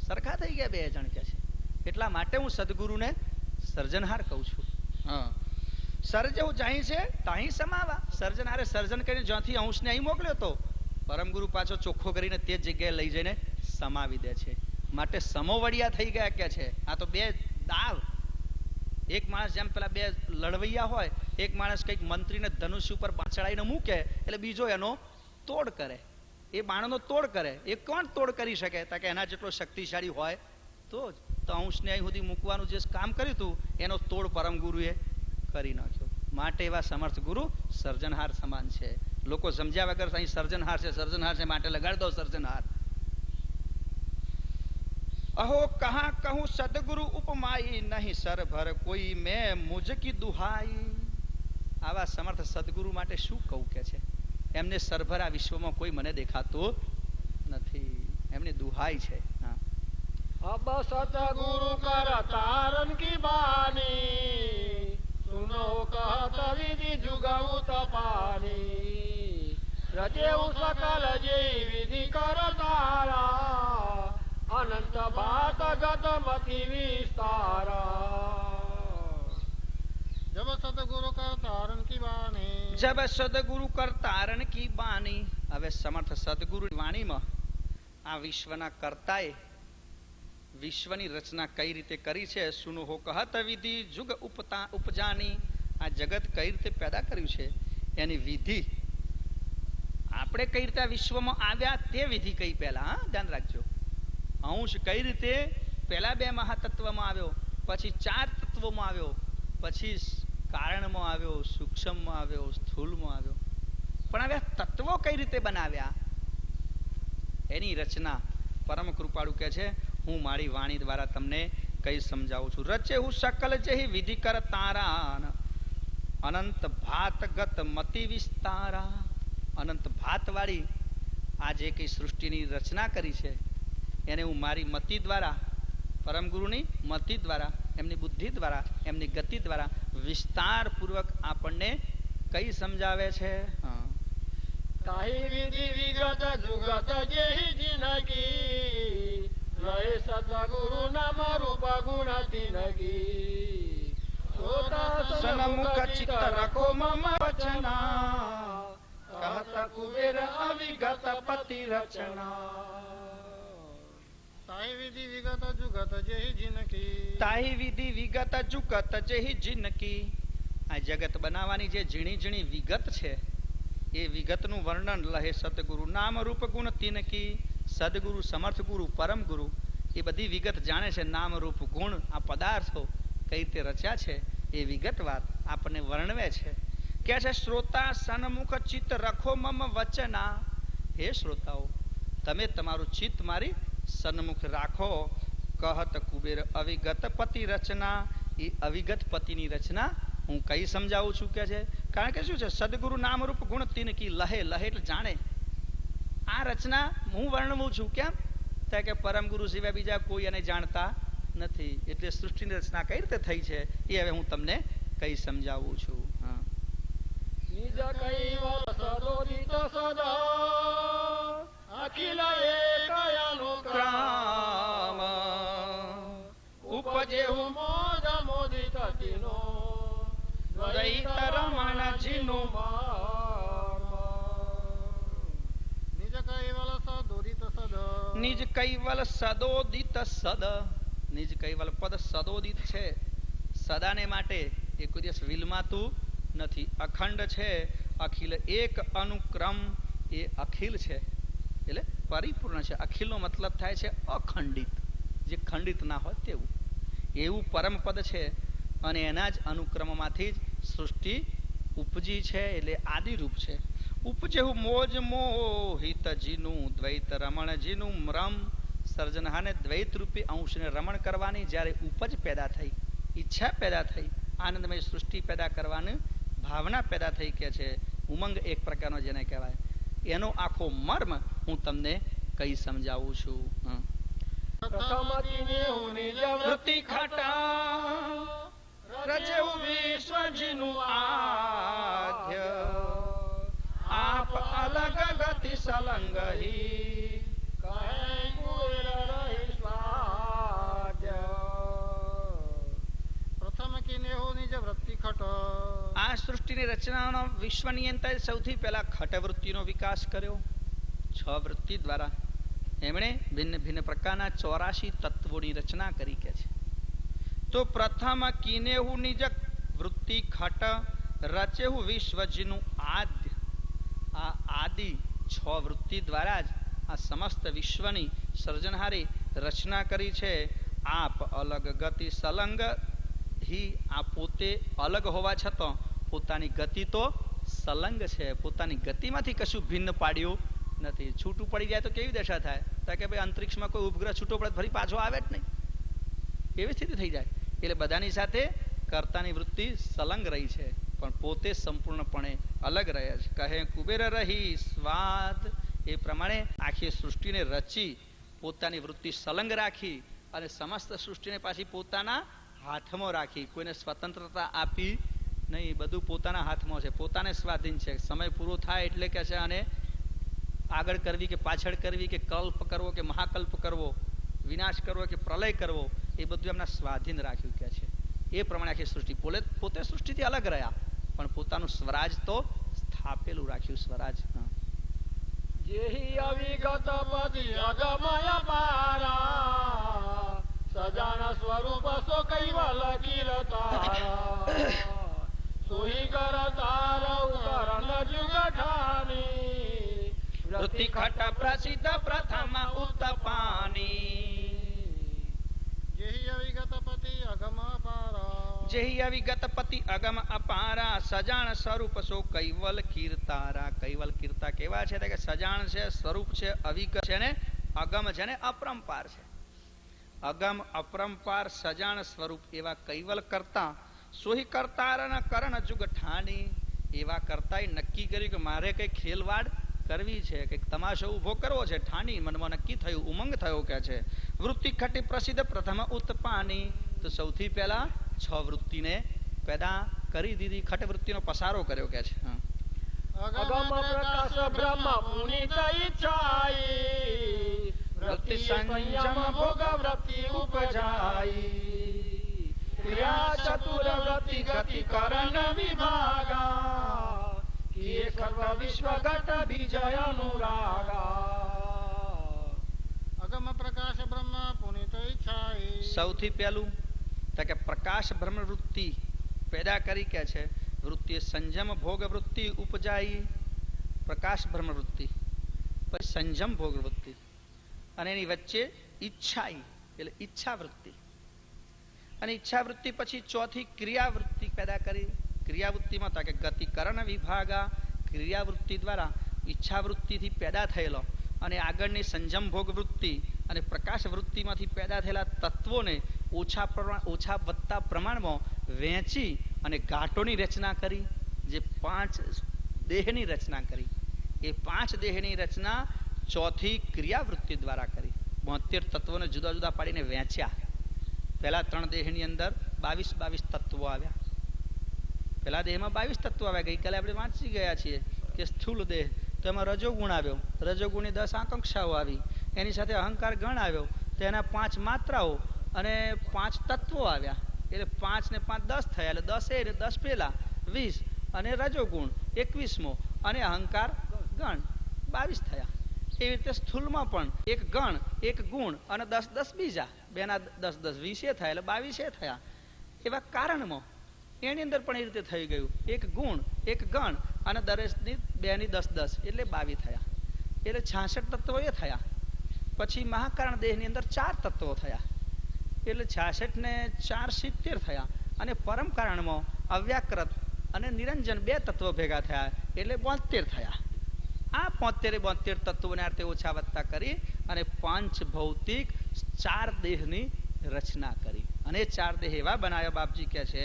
સરખા થઈ ગયા બે જણ કે છે. એટલા માટે હું સદગુરુને સર્જનહાર કહું છું. સર્જવું જાહી છે તાહી સમાવા. સર્જનહારે સર્જન કરીને જ્યાંથી અંશને અહીં મોકલ્યો તો પરમ ગુરુ પાછો ચોખ્ખો કરીને તે જ જગ્યાએ લઈ જઈને સમાવી દે છે. માટે સમોવડિયા થઈ ગયા કે છે. આ તો બે દાવ. એક માણસ જેમ પેલા બે લડવૈયા હોય, એક માણસ કઈક મંત્રીને ધનુષ્ય ઉપર બાંચડાઈને મૂકે એટલે બીજો એનો તોડ કરે. એ બાણનો તોડ કરે. એ કોણ તોડ કરી શકે? કે એના જેટલો શક્તિશાળી હોય તો જ. તો અંશને અહીં સુધી મૂકવાનું જે કામ કર્યું હતું એનો તોડ પરમ ગુરુએ કરી નાખ્યો. માટે એવા સમર્થ ગુરુ સર્જનહાર સમાન છે. લોકો સમજ્યા વગર અહીં સર્જનહાર છે, સર્જનહાર છે માટે લગાડ દો સર્જનહાર. અહો કહા કહું સદગુરુ ઉપમાઈ નહીં સરભર કોઈ મેં મુજ કી દુહાઈ. આવા સમર્થ સદગુરુ માટે શું કહું કે છે? એમને સરભર આ વિશ્વમાં કોઈ મને દેખાતો નથી. એમની દુહાઈ છે. અબ સતગુરુ કર તારન કી બાની સુનો કહત વિધિ જુગાઉ તપાની રચેઉ સકલ જે વિધિ કર તારા અનંત ભાત ગત મતિ વિસ્તારા જબ સદગુરુ કર તારણ કી બાની જબ સદગુરુ કર તારણ કી બાની. હવે સમર્થ સદગુરુ વાણીમાં આ વિશ્વના કર્તાએ વિશ્વની રચના કઈ રીતે કરી છે. સુનો હો કહત વિધિ જુગ ઉપજાની. આ જગત કઈ રીતે પેદા કર્યું છે એની વિધિ. આપણે કઈ રીતે વિશ્વમાં આવ્યા તે વિધિ કઈ પહેલા ધ્યાન રાખજો. અંશ કઈ રીતે પહેલા બે મહાતત્વમાં આવ્યો, પછી ચાર તત્વોમાં આવ્યો, પછી કારણમાં આવ્યો, સૂક્ષ્મમાં આવ્યો, સ્થૂળમાં આવ્યો. પણ હવે તત્વો કઈ રીતે બનાવ્યા એની રચના પરમ કૃપાળુ કહે છે. હું મારી વાણી દ્વારા તમને કઈ સમજાવું છું. રચે હું સકલ જેહી વિધિ કર તારા અનંત ભાતગત મતિ વિસ્તારા. અનંત ભાત વાળી આ જે કઈ સૃષ્ટિની રચના કરી છે એને હું મારી મતિ દ્વારા, પરમ ગુરુની મતિ દ્વારા, એમની બુદ્ધિ દ્વારા, એમની ગતિ દ્વારા વિસ્તાર પૂર્વક આપણને કઈ સમજાવે છે. તાહી વિધિ વિગત જુગત જેહી જિનગી લય સતગુરુ નામ રૂપ ગુણ તિનગી સનમુખ ચિત્ત રખો મમ વચના કહત કુબેર અવિગત પતિ રચના તાહી વિધિ વિગત જુગત જેહી જિનકી. તાહી વિધિ વિગત જુગત જેહી જિનકી. આ જગત બનાવવાની જે ઝીણી ઝીણી વિગત છે એ વિગતનું વર્ણન લહે સતગુરુ નામ રૂપ ગુણ તિનકી. સદગુરુ, સમર્થ ગુરુ, પરમ ગુરુ એ બધી વિગત જાણે છે. નામ રૂપ ગુણ આ પદાર્થો કઈ રીતે રચ્યા છે એ વિગતવાર આપણને વર્ણવે છે. કે છે શ્રોતા સન્મુખ ચિત્ત રખો મમ વચના. હે શ્રોતાઓ, તમે તમારું ચિત્ત મારી સન્મુખ રાખો. કહત કુબેર અવિગત પતિ રચના. એ અવિગત પતિની રચના હું કઈ સમજાવું છું કે છે. કારણ કે શું છે? સદગુરુ નામ રૂપ ગુણ તિનકી. લહે, લહે એટલે જાણે. આ રચના હું વર્ણવું છું. કેમ? કે પરમ ગુરુ સિવાય બીજા કોઈ એને જાણતા નથી. એટલે સૃષ્ટિની રચના કઈ રીતે થઈ છે એ હવે હું તમને કઈ સમજાવું છું. નિજ કૈવલ સદોદિત સદા અખિલ એક અનુક્રમ ઉપજે મોજ મોદિત તીનો દ્વૈત રમણજીનું નિજ કૈવલ સદોદિત સદ નિજ કૈવલ સદોદિત સદ નિજ કૈવલ પદ સદોદિત છે સદાને માટે એ કોઈ દિવસ વિલમાતું નથી અખંડ છે અખિલ એક અનુક્રમ એ અખિલ છે એટલે પરિપૂર્ણ છે અખિલનો મતલબ થાય છે અખંડિત જે ખંડિત ના હોય તેવું એવું પરમ પદ છે અને એના જ અનુક્રમમાંથી જ સૃષ્ટિ ઉપજી છે એટલે આદિરૂપ છે ઉપજેવું મોજ મોહિતજીનું દ્વૈત રમણજીનું રમ સર્જનહાને દ્વૈત રૂપી અંશને રમણ કરવાની જ્યારે ઉપજ પેદા થઈ ઈચ્છા પેદા થઈ આનંદમય સૃષ્ટિ પેદા કરવાની ભાવના પેદા થઈ કે છે ઉમંગ એક પ્રકારનો જેને કહેવાય એનો આખો મર્મ હું તમને કઈ સમજાવું છું વૃત્તિ ખટા રજેવું વિશ્વજીનું આદ્ય આપ અલગ ગતિ સલંગહી પ્રથમ કિનેહો નિજ વૃત્તિ ખટ આ સૃષ્ટિની રચનાનો વિશ્વ નિયંતાએ સૌથી પહેલા ખટવૃત્તિનો વિકાસ કર્યો 6 વૃત્તિ દ્વારા એમણે ભિન્ન ભિન્ન પ્રકારના 84 તત્વોની રચના કરી કે છે તો પ્રથમ કિનેહુ નિજ વૃત્તિ ખટ રચેહુ વિશ્વજીનું આદ્ય આ આદિ 6 વૃત્તિ દ્વારા જ આ સમસ્ત વિશ્વની સર્જનહારી રચના કરી છે આપ અલગ ગતિ સલંગ હી આ પોતે અલગ હોવા છતાં પોતાની ગતિ તો સલંગ છે પોતાની ગતિમાંથી કશું ભિન્ન પાડ્યું નથી છૂટું પડી જાય તો કેવી દશા થાય તો કે ભાઈ અંતરિક્ષમાં કોઈ ઉપગ્રહ છૂટો પડે ફરી પાછો આવે જ નહીં એવી સ્થિતિ થઈ જાય એટલે બધાની સાથે કર્તાની વૃત્તિ સલંગ રહી છે પણ પોતે સંપૂર્ણપણે અલગ રહે છે કહે કુબેર રહી સ્વાદ એ પ્રમાણે આખી સૃષ્ટિને રચી પોતાની વૃત્તિ સલંગ રાખી અને સમસ્ત સૃષ્ટિને પાછી પોતાના હાથમાં રાખી કોઈને સ્વતંત્રતા આપી નહીં બધું પોતાના હાથમાં છે પોતાને સ્વાધીન છે સમય પૂરો થાય એટલે કે છે અને આગળ કરવી કે પાછળ કરવી કે કલ્પ કરવો કે મહાકલ્પ કરવો વિનાશ કરવો કે પ્રલય કરવો એ બધું એમના સ્વાધીન રાખ્યું કે છે એ પ્રમાણે આખી સૃષ્ટિ પોતે સૃષ્ટિથી અલગ રહ્યા પણ પોતાનું સ્વરાજ તો સ્થાપેલું રાખ્યું સ્વરાજ જેહી અવિગત પદી અગમય પારા સજાન સ્વરૂપ સો કૈવલ કીર્તારા સોહી કરતાર ઉતરણ જુગ ઠાની વૃત્તિ ખટ પ્રસિદ્ધ પ્રથમ ઉત્તપાની જેહી અવિગત પતિ અગમ પારા જેહી અવિગત પતિ અગમ અપારા સજાણ સ્વરૂપ સો કૈવલ કીર્તારા કૈવલ કીર્તા કેવા છે કે સજાણ છે સ્વરૂપ છે અવિગત છે ને અગમ છે ને અપરંપાર છે અગમ અપરંપાર સજાણ સ્વરૂપ એવા કૈવલ કરતા સોહી કરતારના કરણ જુગ ઠાની એવા કરતાએ નક્કી કર્યું કે મારે કઈ ખેલવાડ કરવી છે કે તમાશો ઉભો કરવો છે ઠાની મનમાં નક્કી થયું ઉમંગ થયો કે છે વૃત્તિ ખટી પ્રસિદ્ધ પ્રથમ ઉત્પાની તો સૌથી પહેલા 6 વૃત્તિને પેદા કરી દીધી ખટ વૃત્તિનો પસારો કર્યો કે છે અગમ પ્રકાશ બ્રહ્મ પુનિત ઈચ્છાઈ વૃત્તિ સંયમ ભોગ વૃત્તિ ઉપજાઈ ક્રિયા ચતુર વૃત્તિ ગતિ કરણ વિભાગા કિએ સર્વ વિશ્વ ઘટ વિજય અનુરાગા અગમ પ્રકાશ બ્રહ્મ પુનિત ઈચ્છાઈ સૌથી પહેલું તો કે પ્રકાશ બ્રહ્મ વૃત્તિ પેદા કરી કે છે વૃત્તિ સંયમ ભોગ વૃત્તિ ઉપજાઈ પ્રકાશ બ્રહ્મ વૃત્તિ પછી સંયમ ભોગ વૃત્તિ અને એની વચ્ચે ઈચ્છાઈ એટલે ઈચ્છા વૃત્તિ અને ઈચ્છા વૃત્તિ પછી ચોથી ક્રિયાવૃત્તિ પેદા કરી ક્રિયાવૃત્તિમાં તો કે ગતિ કરણ વિભાગા ક્રિયાવૃત્તિ દ્વારા ઈચ્છાવૃત્તિથી પેદા થયેલો અને આગળની સંયમ ભોગ વૃત્તિ અને પ્રકાશ વૃત્તિમાંથી પેદા થયેલા તત્વોને ઓછા વધતા પ્રમાણમાં વહેંચી અને ઘાટોની રચના કરી જે 5 દેહની રચના કરી એ 5 દેહની રચના ચોથી ક્રિયાવૃત્તિ દ્વારા કરી 72 તત્વોને જુદા જુદા પાડીને વહેંચ્યા પહેલા 3 દેહની અંદર 22 તત્વો આવ્યા પહેલા દેહમાં 22 તત્વો આવ્યા ગઈકાલે આપણે વાંચી ગયા છીએ કે સ્થૂળ દેહ તો એમાં રજોગુણ આવ્યો રજોગુણની 10 આકાંક્ષાઓ આવી એની સાથે અહંકાર ગણ આવ્યો તો એના 5 માત્રાઓ અને 5 તત્વો આવ્યા એટલે 5 ને 5 10 થયા એટલે 10 ને 10 પેલા 20 અને રજોગુણ 21મો અને અહંકાર ગણ 22 થયા. એવી રીતે સ્થૂળમાં પણ એક ગણ એક ગુણ અને 10 10 બીજા બેના 10 10 20 થયા એટલે 22 થયા. એવા કારણમાં એની અંદર પણ એ રીતે થઈ ગયું એક ગુણ એક ગણ અને દરેકની 2 ની 10 10 એટલે 22 થયા એટલે 66 તત્વો એ થયા. પછી મહાકારણ દેહની અંદર 4 તત્વો થયા એટલે 66 ને 4 70 થયા અને પરમ કારણમાં અવ્યાકૃત અને નિરંજન 2 તત્વો ભેગા થયા એટલે 72 થયા. આ 72 તત્વોને અર્થે ઓછા વધતા કરી અને પાંચ ભૌતિક 4 દેહની રચના કરી અને 4 દેહ એવા બનાવ્યા. બાપજી કહે છે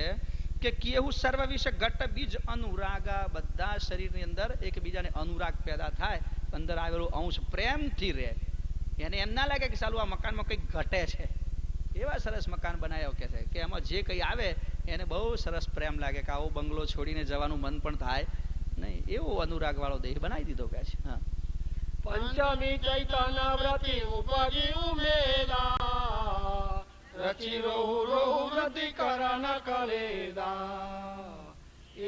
કે કેવું સર્વ વિશે ઘટ બીજ અનુરાગા બધા શરીરની અંદર એકબીજાને અનુરાગ પેદા થાય અંદર આવેલો અંશ પ્રેમથી રહે એને એમ ના લાગે કે ચાલુ આ મકાનમાં કંઈક ઘટે છે. એવા સરસ મકાન બનાવ્યો કે છે કે એમાં જે કંઈ આવે એને બહુ સરસ પ્રેમ લાગે કે આવો બંગલો છોડીને જવાનું મન પણ થાય નહીં એવો અનુરાગ વાળો દેહ બનાવી દીધો કે છે. હા પંચમી ચૈતન્ય વ્રતિ ઉપજી ઉમેદા રચી રોહુ રોહુ વ્રતિ કરણ કલેદા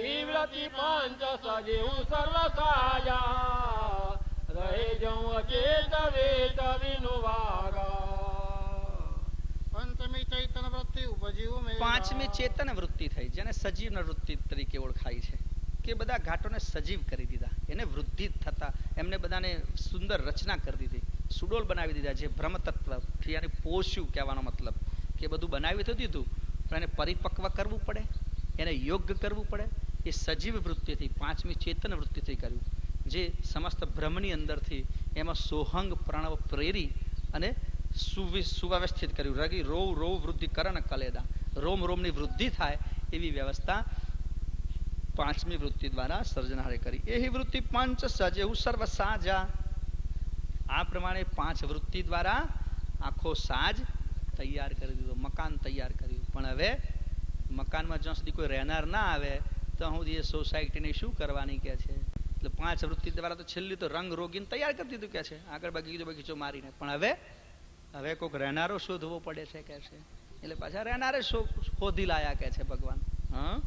ઈ વ્રતિ પંચ સજીવ સર્વ સાજા રહે જઉં અચેત વેત વિનુવાગા. પંચમી ચૈતન્ય વૃત્તિ ઉપજી ઉમેદા પાંચમી ચેતન વૃત્તિ થઈ જેને સજીવ વૃત્તિ તરીકે ઓળખાય છે કે બધા ઘાટોને સજીવ કરી દીધા એને વૃદ્ધિ થતા એમને બધાને સુંદર રચના કરી દીધી સુડોલ બનાવી દીધા. જે બ્રહ્મ તત્વથી એને પોષ્યું કહેવાનો મતલબ કે બધું બનાવી તો દીધું પણ એને પરિપક્વ કરવું પડે એને યોગ્ય કરવું પડે. એ સજીવ વૃત્તિથી પાંચમી ચેતન વૃત્તિથી કર્યું જે સમસ્ત બ્રહ્મની અંદરથી એમાં સોહંગ પ્રણવ પ્રેરી અને સુવ્યવસ્થિત કર્યું. રગી રોવ રોવ વૃદ્ધિ કરણ કલેદા રોમ રોમની વૃદ્ધિ થાય એવી વ્યવસ્થા પાંચમી વૃત્તિ દ્વારા સર્જનહારે કરી. એ વૃત્તિ પંચ સજેહુ સર્વ સાજા. આ પ્રમાણે 5 વૃત્તિ દ્વારા આખો સાજ તૈયાર કરી દીધો મકાન તૈયાર કર્યું. પણ હવે મકાનમાં જ્યાં સુધી કોઈ રહેનાર ના આવે તો સુધી એ સોસાયટીને શું કરવાની કે છે. એટલે 5 વૃત્તિ દ્વારા તો છેલ્લી તો રંગ રોગીને તૈયાર કરી દીધું કે છે આગળ બગીચો મારીને. પણ હવે કોઈક રહેનારો શોધવો પડે છે કે છે એટલે પાછા રહેનારે શોધી લાયા કે છે ભગવાન. હા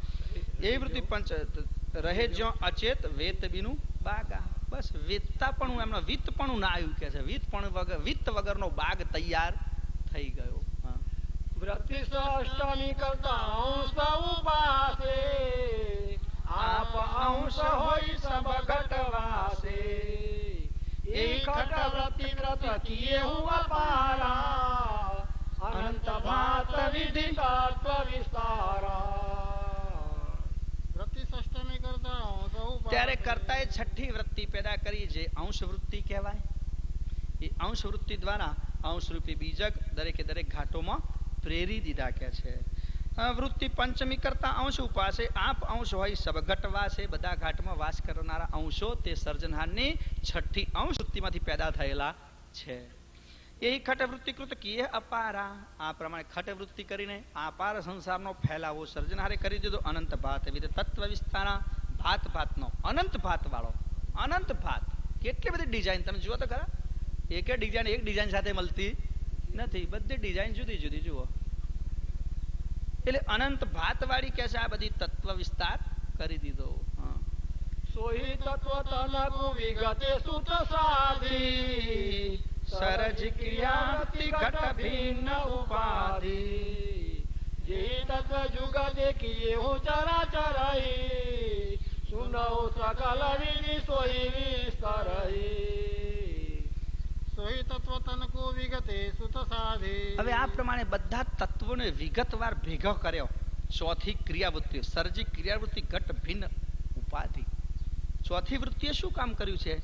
એ વૃત્તિ પંચ રહે જ્યાં અચેત વેત બીનું બાગા. બસ વેતતાપણું એમનો વિત્તપણું ના આવ્યું કે છે. વિત્ત વગરનો બાગ તૈયાર થઈ ગયો. વૃત્તિ અષ્ટમી કરતા અંશ ઉપાસે આપ અંશ હોય સબ ઘટવાસે એ ઘટ વૃત્તિ વ્રત કિએ હું અપારા અનંત ભાત વિધિ તત્વ વિસ્તારા. ત્યારે કર્તાએ છઠ્ઠી વૃત્તિ પેદા કરી જે અંશ વૃત્તિ કહેવાય. એ અંશ વૃત્તિ દ્વારા અંશરૂપી બીજક દરેકે દરેક ઘાટોમાં પ્રેરી દીધા કે છે. વૃત્તિ પંચમી કરતા અંશ ઉપાસે આપ અંશ હોય સબ ઘટવાસે બધા ઘાટમાં વાસ કરનારા અંશો તે સર્જનહારની છઠ્ઠી અંશ વૃત્તિમાંથી પેદા થયેલા છે. એ ખટવૃત્તિકૃત કીએ અપારા. આ પ્રમાણે ખટવૃત્તિ કરીને અપાર સંસારનો ફેલાવો સર્જનહારે કરી દીધો. અનંત ભાત વિધ તત્વ વિસ્તારા ભાત ભાતનો અનંત ભાત વાળો અનંત ભાત કેટલી બધી ડિઝાઇન તમે જુઓ તો ખરા. એક ડિઝાઇન સાથે મળતી નથી બધી ડિઝાઇન જુદી જુદી જુઓ. એટલે અનંત ભાત વાળી કે છે આ બધી તત્વ વિસ્તાર કરી દીધો. સોહી તત્વ તનકુ વિગતે સુત સાધી સરજ ક્રિયાતિ ઘટ ભિન્ન ઉપાધિ જે તત્વ જુગ દેખીએ હું ચરાચરઈ સુનઉ સકલ વિધિ સોહી વિસ્તરઈ સોહી તત્વ તનકુ વિગતે સુત સાધી. હવે આ પ્રમાણે બધા તત્વોને વિગતવાર ભેગો કર્યો. ચોથી ક્રિયાવૃત્તિ સર્જી ક્રિયાવૃત્તિ ઘટ ભિન્ન ઉપાધિ. ચોથી વૃત્તિએ શું કામ કર્યું છે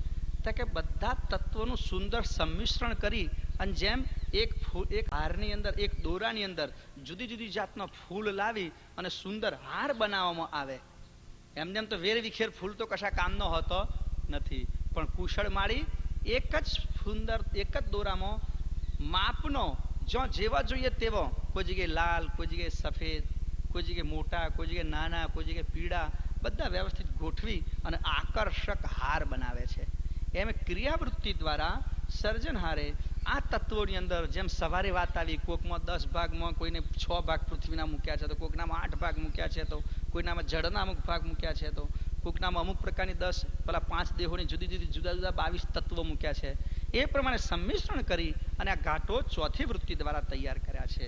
કે બધા તત્વોનું સુંદર સંમિશ્રણ કરી અને જેમ એક હારની અંદર એક દોરાની અંદર જુદી જુદી જાતનો ફૂલ લાવી અને સુંદર હાર બનાવવામાં આવે. એમને તો વેર વિખેર ફૂલ તો કશા કામનો હોતો નથી પણ કુશળ માળી એક જ સુંદર એક જ દોરામાં માપનો જો જેવા જોઈએ તેવો કોઈ જગ્યાએ લાલ કોઈ જગ્યાએ સફેદ કોઈ જગ્યાએ મોટા કોઈ જગ્યાએ નાના કોઈ જગ્યાએ પીળા બધા વ્યવસ્થિત ગોઠવી અને આકર્ષક હાર બનાવે છે. એમ ક્રિયાવૃત્તિ દ્વારા સર્જનહારે આ તત્વોની અંદર જેમ સવારે વાત આવી, કોકમાં 10 ભાગમાં કોઈને 6 ભાગ પૃથ્વીના મૂક્યા છે, તો કોકનામાં 8 ભાગ મૂક્યા છે, તો કોઈનામાં જળના અમુક ભાગ મૂક્યા છે, તો કોકનામાં અમુક પ્રકારની 10 પેલા 5 દેહોની જુદા જુદા 22 તત્વો મૂક્યા છે. એ પ્રમાણે સંમિશ્રણ કરી અને આ ઘાટો ચોથી વૃત્તિ દ્વારા તૈયાર કર્યા છે.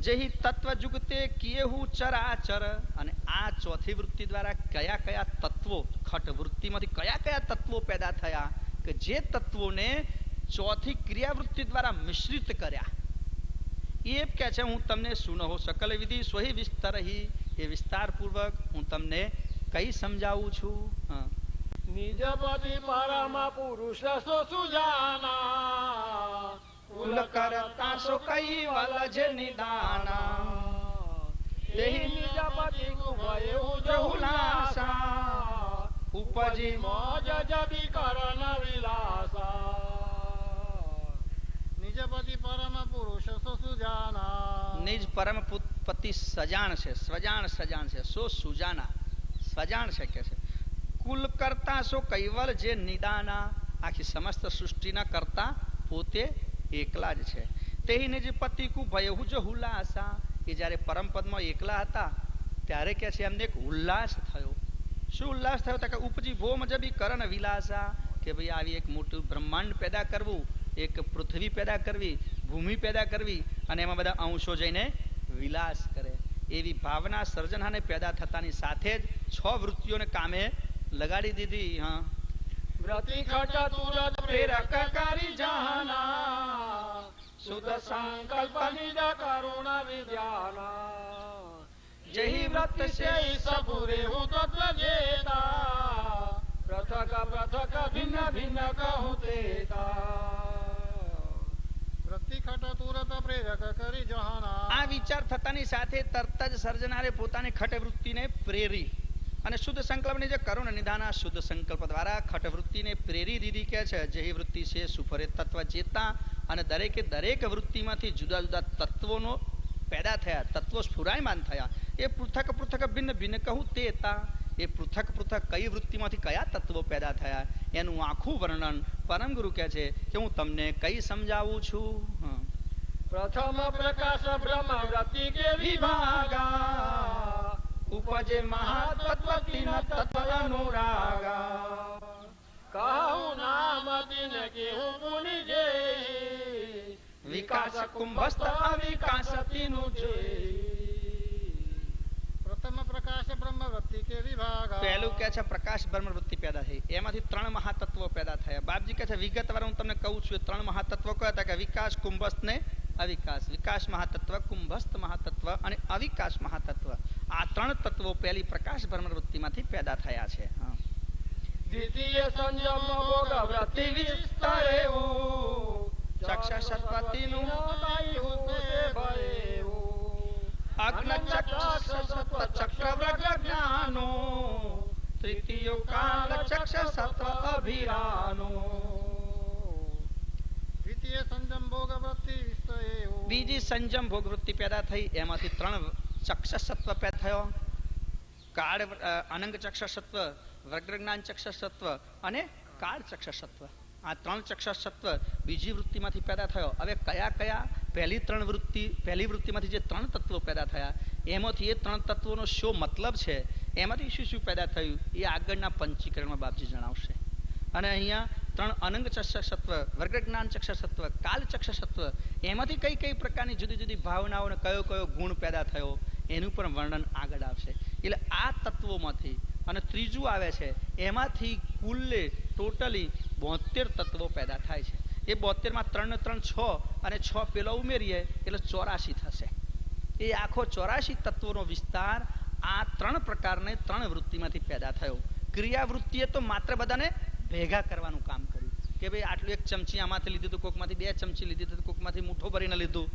જેહી તત્વ જુગતે કિયેહુ ચરાચર. અને આ ચોથી વૃત્તિ દ્વારા કયા કયા તત્વો, ખટ વૃત્તિમાંથી કયા કયા તત્વો પેદા થયા કે જે તત્વોને ચોથી ક્રિયાવૃત્તિ દ્વારા મિશ્રિત કર્યા. એ કહે છે હું તમને સુનહો સકલ વિધિ સ્વહી વિસ્તરહી. એ વિસ્તારપૂર્વક હું તમને કઈ સમજાવું છું. નિજપતિ પરમ પુરુષ સો સુજાના, કુલ કરતા સો કૈવલ જ નિદાના. તેહી નિજપતિ કુભયુ જહુલાસા, ઉપજી મોજ જબી કરન વિલાસા. નિજપતિ પરમ પુરુષ સો સુજાના, નિજ પરમ પતિ સજાણ છે, સ્વજાણ સજાણ છે, સો સુજાના સજાણ છે કે છે. કુલ કરતા સો કૈવલ જે નિદાના, આખી સમસ્ત સૃષ્ટિના કરતા પોતે એકલા જ છે. તેહી નિજ પતિ કુ ભયહુ જ હુલાસા. એ જ્યારે પરમ પદમાં એકલા હતા ત્યારે કે છે એમને એક ઉલ્લાસ થયો. શું ઉલ્લાસ થયો? કે ઉપજી ભોમ જબી કરણ વિલાસા. કે ભાઈ આવી એક મોટું બ્રહ્માંડ પેદા કરવું, એક પૃથ્વી પેદા કરવી, ભૂમિ પેદા કરવી, અને એમાં બધા અંશો જઈને વિલાસ કરે, એવી ભાવના સર્જનાને પેદા થતાની સાથે જ 6 વૃત્તિઓને કામે લગાડી દીધી. હા, વ્રતિ ખટ તુરત પ્રેરક કરી જાના, શુદ્ધ સંકલ્પ નિજ કરુણ વિદ્યાના. જેહી વ્રત સે સપુરે હું તત્વ જેતા, પૃથક પૃથક ભિન્ન ભિન્ન કહું તેતા. વ્રતિ ખટ તુરત પ્રેરક કરી જાના. આ વિચાર થતાની સાથે તરત જ સર્જનારે પોતાની ખટ વૃત્તિને પ્રેરી અને શુદ્ધ સંકલ્પની જે કરુણ નિદાના, શુદ્ધ સંકલ્પ દ્વારા ખટ વૃત્તિને પ્રેરી દીધી. કે છે જેહી વૃત્તિ છે સુફરે તત્વ ચેતા. અને દરેકે દરેક વૃત્તિમાંથી જુદા જુદા તત્વોનો પેદા થયા, તત્વો સ્ફુરાયમાન થયા. એ પૃથક પૃથક ભિન્ન ભિન્ન કહું તેતા. એ પૃથક પૃથક કઈ વૃત્તિમાંથી કયા તત્વો પેદા થયા એનું આખું વર્ણન પરમ ગુરુ કહે છે કે હું તમને કઈ સમજાવું છું. પ્રથમ પ્રકાશ બ્રહ્મ વ્રતિ કે વિભાગા, ઉપજે મહાતત્વ તીન તત્વ અનુરાગા. કહું નામ દિન કેહું પુનિ જે, વિકાસ કુંભસ્થ અવિકાસ તીનું છે. પ્રથમ પ્રકાશ બ્રહ્મ વૃત્તિ કે વિભાગા. પહેલું કે છે પ્રકાશ બ્રહ્મ વૃત્તિ પેદા થઈ, એમાંથી 3 મહાતત્વો પેદા થયા. બાપજી કહે છે વિગતવાર હું તમને કહું છું. 3 મહાતત્વો કયા હતા? કે વિકાસ, કુંભસ્થ ને અવિકાસ. વિકાસ મહાતત્વ, કુંભસ્થ મહાતત્વ અને અવિકાસ મહાતત્વ. આ 3 તત્વો પહેલી પ્રકાશ બ્રહ્મ વૃત્તિમાંથી પેદા થયા છે. દ્વિતીય સંયમ ભોગ વૃત્તિ વિસ્તરેવું, ચક્ષસત્વતીનું અગ્ન ચક્ષસત્વ ચક્રવ્રગ જ્ઞાનો, તૃતીયો કાલ ચક્ષસત્વ અભિરાનો. દ્વિતીય સંયમ ભોગ વૃત્તિ વિસ્તરેવું. બીજી સંયમ ભોગ વૃત્તિ પેદા થઈ, એમાંથી 3 ચક્ષસત્વ પેદા થયો. કાળ અનંગ ચક્ષસત્વ, વગ્રજ્ઞાન ચક્ષસત્વ અને કાળ ચક્ષસત્વ. આ 3 ચક્ષસત્વ બીજી વૃત્તિમાંથી પેદા થયો. હવે કયા કયા? પહેલી વૃત્તિમાંથી જે 3 તત્વો પેદા થયા એમાંથી એ 3 તત્વોનો શું મતલબ છે, એમાંથી શું શું પેદા થયું એ આગળના પંચીકરણમાં બાપજી જણાવશે. અને અહીંયા 3 અનંગ ચક્ષસત્વ, વર્ગજ્ઞાન ચક્ષસત્વ, કાલ ચક્ષસત્વ, એમાંથી કઈ કઈ પ્રકારની જુદી જુદી ભાવનાઓ અને કયો કયો ગુણ પેદા થયો એનું પણ વર્ણન આગળ આવશે. એટલે આ તત્વોમાંથી અને ત્રીજું આવે છે એમાંથી કુલ્લે ટોટલી 72 તત્વો પેદા થાય છે. એ 72 માં 3 ને 3 6 અને 6 પેલો ઉમેરીએ એટલે 84 થશે. એ આખો 84 તત્વોનો વિસ્તાર આ 3 પ્રકારને 3 વૃત્તિમાંથી પેદા થયો. ક્રિયાવૃત્તિએ તો માત્ર બધાને ભેગા કરવાનું કામ કર્યું કે ભાઈ આટલું 1 ચમચી આમાંથી લીધું તો કોકમાંથી 2 ચમચી લીધી તો કોકમાંથી મુઠ્ઠો ભરીને લીધું.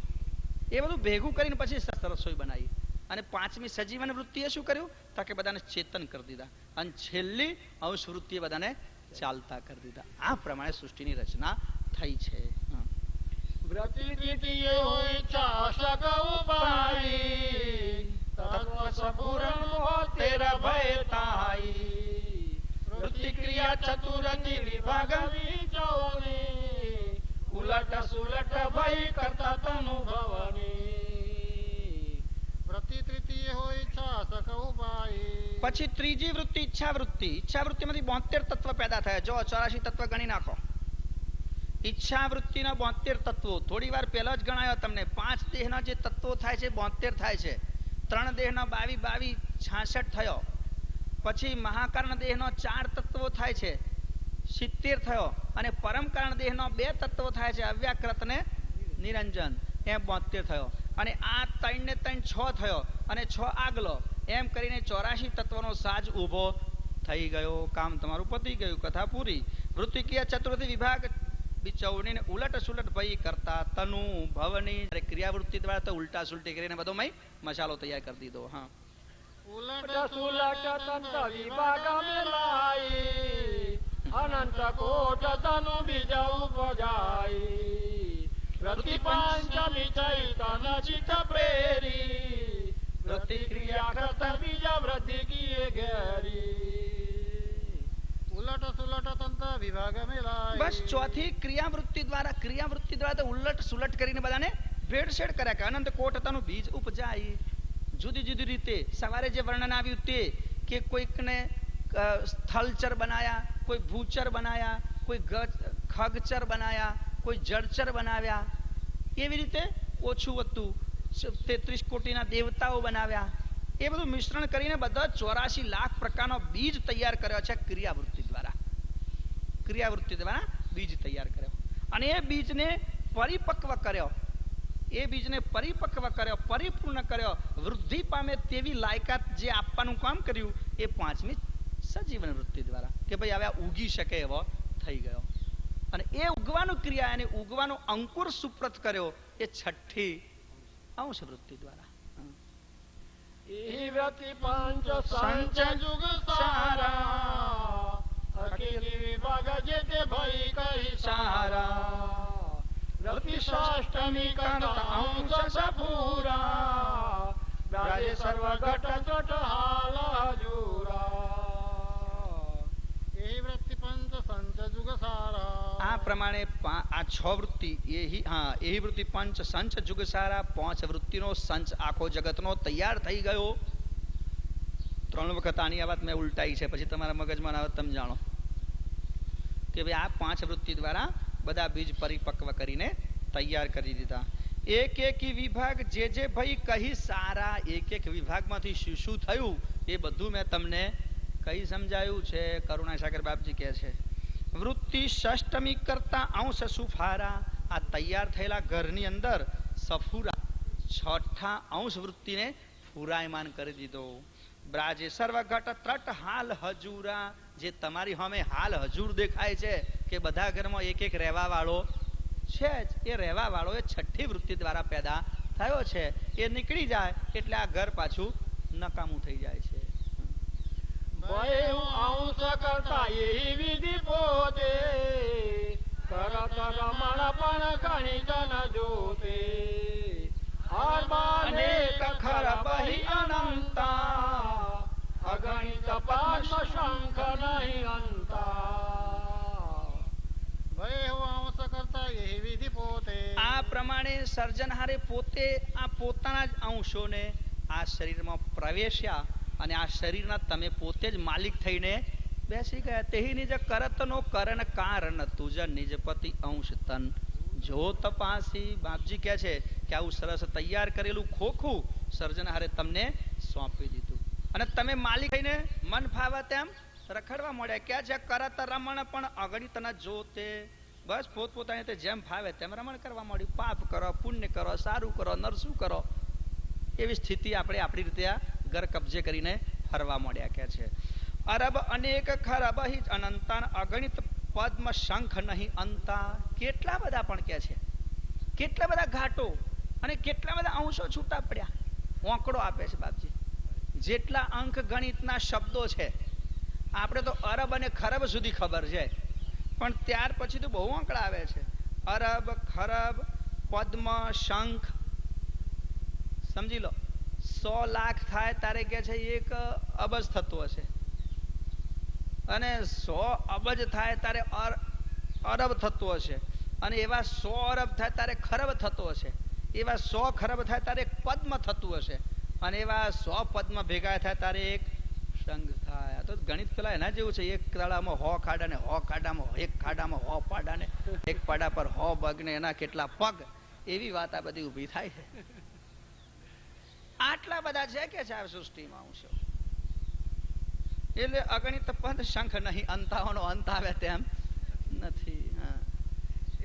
એ બધું ભેગું કરીને પછી રસોઈ બનાવી. અને 5મી સજીવન વૃત્તિએ શું કર્યું? તો કે બધાને ચેતન કરી દીધા. અને છેલ્લી અંશ વૃત્તિએ બધાને ચાલતા કરી દીધા. આ પ્રમાણે સૃષ્ટિની રચના થઈ છે. વ્રતિ દ્વિતીય હોય ચાશક ઉપાઈ, તત્વ સપૂર્ણ તેર ભય તાઈ. વૃત્તિ ક્રિયા ચતુરથી વિભાગ વિચૌની, કુલ ઉલટ સુલટ ભય કરતા તનુ ભવની પ્રતિ તૃતીય હોય ઈચ્છા સક ઉપાય. પછી ત્રીજી વૃત્તિ ઈચ્છા વૃત્તિ. ઈચ્છા વૃત્તિમાંથી 72 તત્વ પેદા થયા. જો 84 તત્વ ગણી નાખો. ઈચ્છા વૃત્તિના 72 તત્વો. થોડી વાર પહેલા જ ગણાયો તમને. 5 દેહના જે તત્વો થાય છે 72 થાય છે. 3 દેહના 22 66 થયો. પછી મહાકારણ દેહનો 4 તત્વો થાય છે 70 થયો. અને પરમ કારણ દેહનો 2 તત્વો થાય છે અવ્યાકૃત ને નિરંજન, એમ 72 થયો. અને આ 3 ને 3 6 થયો. અને 6 આગલો, એમ કરીને 84 તત્વનો સાજ ઊભો થઈ ગયો. કામ તમારું પતી ગયું. કથા પૂરી. વૃત્તિકીય ચતુર્થી વિભાગ બિચૌની ને ઉલટ સુલટ ભય કરતા તનુ ભવની. ક્રિયાવૃત્તિ દ્વારા તો ઉલટા સુલટી કરીને બધો મસાલો તૈયાર કરી દીધો. હા, ઉલટ સુલટ તંત વિભાગ મેલાઈ અનંત કોટ તનુ બીજ ઉપજાઈ પ્રતિ પંચમી ચૈતન ચિત પ્રેરી પ્રતિ ક્રિયા કરતા બીજ વૃદ્ધિ કીએ ઘેરી. ઉલટ સુલટ તંત્ર વિભાગ મેલાય. બસ ચોથી ક્રિયાવૃત્તિ દ્વારા તો ઉલટ સુલટ કરીને બધાને ભેળસેળ કર્યા કે અનંત કોટતાનું બીજ ઉપજાય. જુદી જુદી રીતે સવારે જે વર્ણન આવ્યું તે કે કોઈકને સ્થળચર બનાયા, કોઈ ભૂચર બનાયા, કોઈ ખગચર બનાયા, કોઈ જળચર બનાવ્યા. એવી રીતે ઓછું હતું 33 કોટીના દેવતાઓ બનાવ્યા. એ બધું મિશ્રણ કરીને બધા 84 લાખ પ્રકારનો બીજ તૈયાર કર્યો છે ક્રિયાવૃત્તિ દ્વારા. ક્રિયાવૃત્તિ દ્વારા બીજ તૈયાર કર્યો અને એ બીજને પરિપક્વ કર્યો. પરિપૂર્ણ કર્યો, વૃદ્ધિ પામે તેવી લાયકાત જે આપવાનું કામ કર્યું એ 5મી સજીવન વૃત્તિ દ્વારા. કે ભાઈ હવે ઉગી શકે એવો થઈ ગયો. અને એ ઉગવાનું ક્રિયા અને ઉગવાનો અંકુર સુપ્રત કર્યો એ 6ઠ્ઠી અંશ વૃત્તિ દ્વારા. ઈ વ્રતિ પંચ સંચ જુગ સારા અખિલી વિભાગ જે તે ભય કહી સારા રતિ ષષ્ટમી કરતા અંશ સપૂરા રાજે સર્વ ઘટ ઘટ હાલ હજુરા. એ વૃત્તિ પંચ સંચ જુગ સારા. આ પ્રમાણે આ 6 વૃત્તિ એ વૃત્તિ પંચ સંચ જુગ સારા 5 વૃત્તિનો સંચ આખો જગતનો તૈયાર થઈ ગયો. 3 વખત આની આ વાત મેં ઉલટાઈ છે, પછી તમારા મગજમાં આવે તમે જાણો કે ભાઈ આ 5 વૃત્તિ દ્વારા બધા બીજ પરિપક્વ કરીને તૈયાર કરી દીધા. એક એક વિભાગ જે ભાઈ કહી સારા. એક વિભાગમાંથી શું થયું એ બધું મેં તમને કહી સમજાયું છે. કરુણાસાગર બાપજી કહે છે વૃત્તિ ષષ્ટમી કરતા અંશ સુફારા. આ તૈયાર થયેલા ઘરની અંદર સફુરા 6ઠા અંશ વૃત્તિને ફુરાયમાન કરી દીધો. બ્રાજે સર્વઘટ ત્રટ હાલ હજુરા. જે તમારી સામે હાલ હજુર દેખાય છે કે બધા ઘરમાં એક એક રહેવા વાળો છે જ, એ રહેવા વાળો એ 6ઠ્ઠી વૃત્તિ દ્વારા પેદા થયો છે. એ નીકળી જાય એટલે આ ઘર પાછું નકામું થઈ જાય છે. ભય અંશ કરતા એ વિધિ પોતે કરત રમણ પણ ગણિત ન જોતે અનેક ખર બહી અનંતા અગણિત પદ્મ શંખ નહીં અંતા. ભય અંશ કરતા એ વિધિ પોતે. આ પ્રમાણે સર્જનહારે પોતે આ પોતાના જ અંશોને આ શરીરમાં પ્રવેશ્યા અને આ શરીરના તમે પોતે જ માલિક થઈને બેસી ગયા. તેહી નિજ કરતનો કરણ કારણ તુજ નિજપતિ અંશ તન જો તપાસી. બાપજી કહે છે કે આવું સરસ તૈયાર કરેલું ખોખું સર્જનહારે તમને સોંપી દીધું અને તમે માલિક થઈને મન ફાવે તેમ રખડવા મળ્યા. ક્યાં છે કરત રમણ પણ અગણિત ન જોતે. બસ પોતપોતાની રીતે જેમ ફાવે તેમ રમણ કરવા મળ્યું. પાપ કરો, પુણ્ય કરો, સારું કરો, નરસું કરો, એવી સ્થિતિ આપણે આપણી રીતે આ ઘર કબજે કરીને ફરવા મળ્યા. કે છે અરબ અનેક ખરબ હિ અનંતાન અગણિત પદ્મ શંખ નહીં અંતા. કેટલા બધા પણ કે છે, કેટલા બધા ઘાટો અને કેટલા બધા અંશો છૂટા પડ્યા. ઓંકડો આપે છે બાપજી. જેટલા અંક ગણિતના શબ્દો છે આપણે તો અરબ અને ખરબ સુધી ખબર છે, પણ ત્યાર પછી તો બહુ આંકડા આવે છે. અરબ, ખરબ, પદ્મ, શંખ. સમજી લો 100 લાખ થાય તારે કે છે 1 અબજ થતું હશે અને 100 અબજ થાય તારે અરબ થતું હશે અને એવા 100 અરબ થાય ત્યારે ખરબ થતો હશે, એવા 100 ખરબ થાય ત્યારે એક પદ્મ થતું હશે, અને એવા 100 પદ્મ ભેગા થાય ત્યારે એક સંઘ થાય. તો ગણિત પેલા એના જેવું છે, એક તાળામાં 100 ખાડા ને 100 ખાડામાં એક ખાડામાં 100 પાડા ને એક પાડા પર 100 પગ ને એના કેટલા પગ, એવી વાત આ બધી ઊભી થાય છે. આટલા બધા છે કે છે આ સૃષ્ટિમાં અંશો. એટલે અગણિત પદ શંખ નહીં, અંતાઓનો અંત આવે તેમ નથી.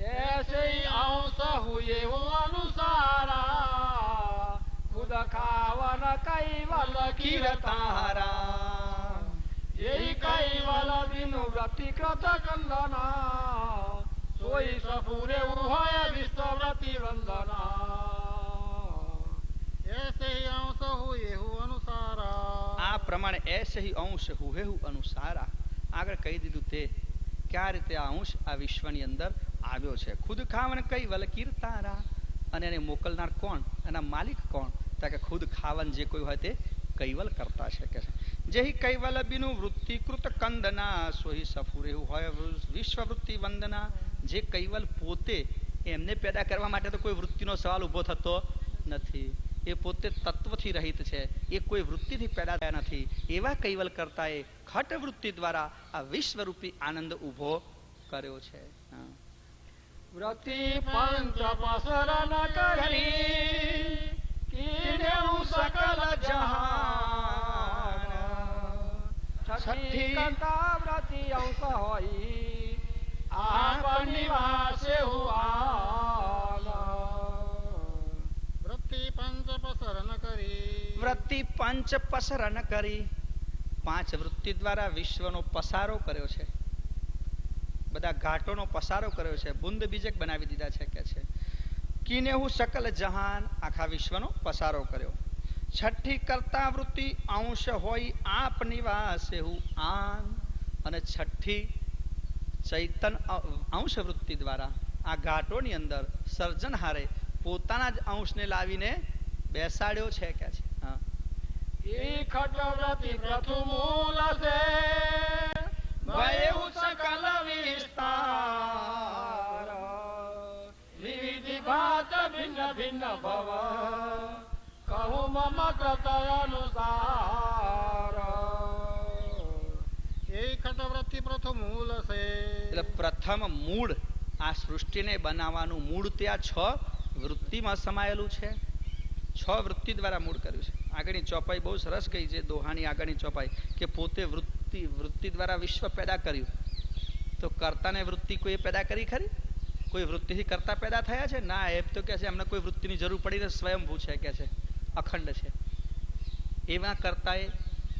ऐसे ही अंश हुए वो अनुसारा, खुद खावन कैवल कीर्तारा, यही कैवल बिनु व्रति कृत कंदना, सोई सपूरे उभय विश्व व्रति वंदना. ऐसे ही अंश हुए हु अनुसारा. આ પ્રમાણે એસે હિ અંશ હુહેહુ અનુસારા, આગળ કહી દીધું તે ક્યાં રીતે આ અંશ આ વિશ્વની અંદર આવ્યો છે. ખુદ ખાવન કૈવલ કીર્તારા, અને એને મોકલનાર કોણ, એના માલિક કોણ, તો કે ખુદ ખાવન જે કોઈ હોય તે કૈવલ કરતા છે કે છે. જેહી કૈવલ બિનુ વૃત્તિકૃત કંદના, સોહી સફુરે હોય વિશ્વવૃત્તિ વંદના. જે કૈવલ પોતે, એમને પેદા કરવા માટે તો કોઈ વૃત્તિનો સવાલ ઊભો થતો નથી, એ પોતે તત્વથી રહિત છે, એ કોઈ વૃત્તિથી પેદા થયા નથી. એવા કૈવલ કરતા એ ખટ વૃત્તિ દ્વારા આ વિશ્વરૂપી આનંદ ઊભો કર્યો છે. વ્રતિ પંચ પસરન કરી, કીધેવું સકલ જહાન, છઠ્ઠી કરતા વ્રતિ અંશ હોય, આપ નિવાસે વૃત્તિ પંચ પસરન કરી. વૃત્તિ પંચ પસરન કરી, 5 વૃત્તિ દ્વારા વિશ્વનો પસારો કર્યો છે, બધા ઘાટોનો પસારો કર્યો છે, બુંદ બીજક બનાવી દીધા છે કે છે. કીનેહુ સકલ જહાન, આખા વિશ્વનો પસારો કર્યો. છઠ્ઠી કરતા વૃત્તિ અંશ હોય આપ નિવાસે હું આન, અને છઠ્ઠી ચૈતન અંશ વૃત્તિ દ્વારા આ ઘાટોની અંદર સર્જનહારે પોતાના જ અંશને લાવીને બેસાડ્યો છે કે છે. ખટ વ્રતિ પ્રથમ મૂલ છે, ભયુ સકલ વિસ્તાર, વિવિધ ભાત ભિન્ન ભિન્ન ભવ, કહું મમ કૃત અનુસાર. એ ખટ વૃત્તિ પ્રથમ મૂળ છે. એટલે પ્રથમ મૂળ, આ સૃષ્ટિને બનાવવાનું મૂળ ત્યાં 6 વૃત્તિમાં સમાયેલું છે. 6 વૃત્તિ દ્વારા મૂળ કર્યું છે. આગળની ચોપાઈ બહુ સરસ કહી છે, દોહાની આગળની ચોપાઈ, કે પોતે વૃત્તિ દ્વારા વિશ્વ પેદા કર્યું. તો કર્તાને વૃત્તિ કોઈ પેદા કરી ખરી? કોઈ વૃત્તિથી કરતા પેદા થયા છે? ના, એ તો કે છે અમને કોઈ વૃત્તિની જરૂર પડી ને સ્વયંભૂ છે કે છે, અખંડ છે. એવા કર્તાએ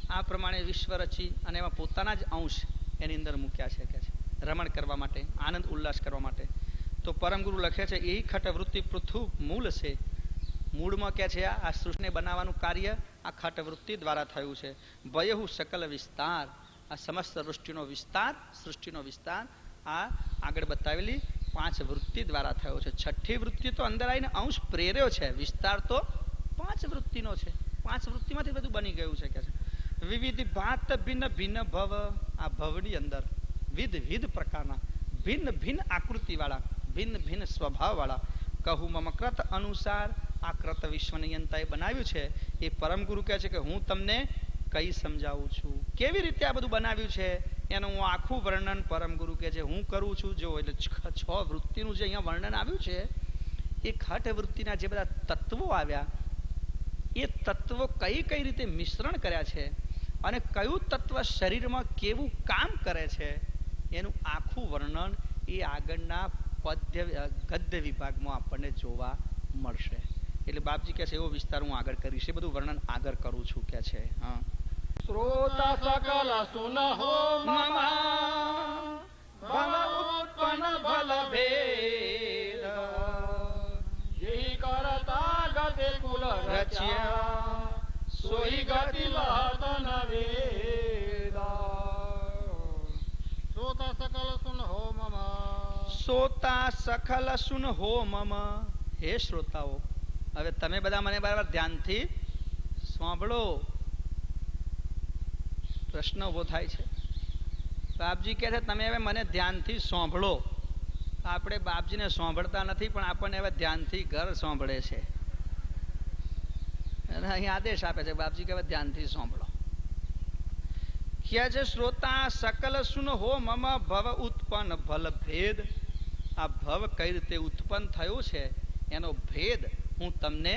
આ પ્રમાણે વિશ્વ રચી અને એમાં પોતાના જ અંશ એની અંદર મૂક્યા છે કે છે, રમણ કરવા માટે, આનંદ ઉલ્લાસ કરવા માટે. તો પરમગુરુ લખે છે એ ખટ વૃત્તિ પૃથુ મૂળ છે. મૂળમાં કે છે આ સૃષ્ટિને બનાવવાનું કાર્ય આ ખટ વૃત્તિ દ્વારા થયું છે. ભયહુ સકલ વિસ્તાર, આ સમસ્ત સૃષ્ટિનો વિસ્તાર આ આગળ બતાવેલી 5 વૃત્તિ દ્વારા થયો છે. છઠ્ઠી વૃત્તિ તો અંદર આવીને અંશ પ્રેર્યો છે, વિસ્તાર તો 5 વૃત્તિનો છે. 5 વૃત્તિમાંથી બધું બની ગયું છે કે છે. વિવિધ ભાત ભિન્ન ભિન્ન ભવ, આ ભવની અંદર વિધ પ્રકારના ભિન્ન ભિન્ન આકૃતિ વાળા, ભિન્ન ભિન્ન સ્વભાવ વાળા, કહું મમ કૃત અનુસાર, આ કૃત વિશ્વ નિયંતાએ બનાવ્યું છે. એ પરમ ગુરુ કહે છે કે હું તમને કઈ સમજાવું છું, કેવી રીતે આ બધું બનાવ્યું છે એનું હું આખું વર્ણન પરમ ગુરુ કહે છે હું કરું છું. જો એટલે 6 વૃત્તિનું જે અહીંયા વર્ણન આવ્યું છે, એ ખટ વૃત્તિના જે બધા તત્વો આવ્યા, એ તત્વો કઈ રીતે મિશ્રણ કર્યા છે અને કયું તત્વ શરીરમાં કેવું કામ કરે છે, એનું આખું વર્ણન એ આગળના ગદ્ય વિભાગમાં આપણને જોવા મળશે. એટલે બાપજી કહે છે એવો વિસ્તાર હું આગળ કરીશ, એ બધું વર્ણન આગળ કરું છું કે છે. હા, શ્રોત સકલ સુન હો મમા, ભવ ઉત્પન્ન ભલ ભેદ, જેહી કરતા ગતે કુલ રચ્યા, સોઈ ગતિ લહત નવેદા. સોતા સકલ સુન હો મમ. સોતા સકલ સુન હો મમ. હે શ્રોતાઓ, હવે તમે બધા મને બરાબર ધ્યાનથી સાંભળો. પ્રશ્ન ઉભો થાય છે. બાપજી કહે છે તમે હવે મને ધ્યાનથી સાંભળો. આપણે બાપજીને સાંભળતા નથી, પણ આપણને હવે ધ્યાનથી ઘર સાંભળે છે અને અહીં આદેશ આપે છે બાપજી કે હવે ધ્યાનથી સાંભળો. ક્યાં છે શ્રોતા સકલ સુન હો મમ ભવ ઉત્પન્ન ભલ ભેદ. આ ભવ કઈ રીતે ઉત્પન્ન થયું છે એનો ભેદ હું તમને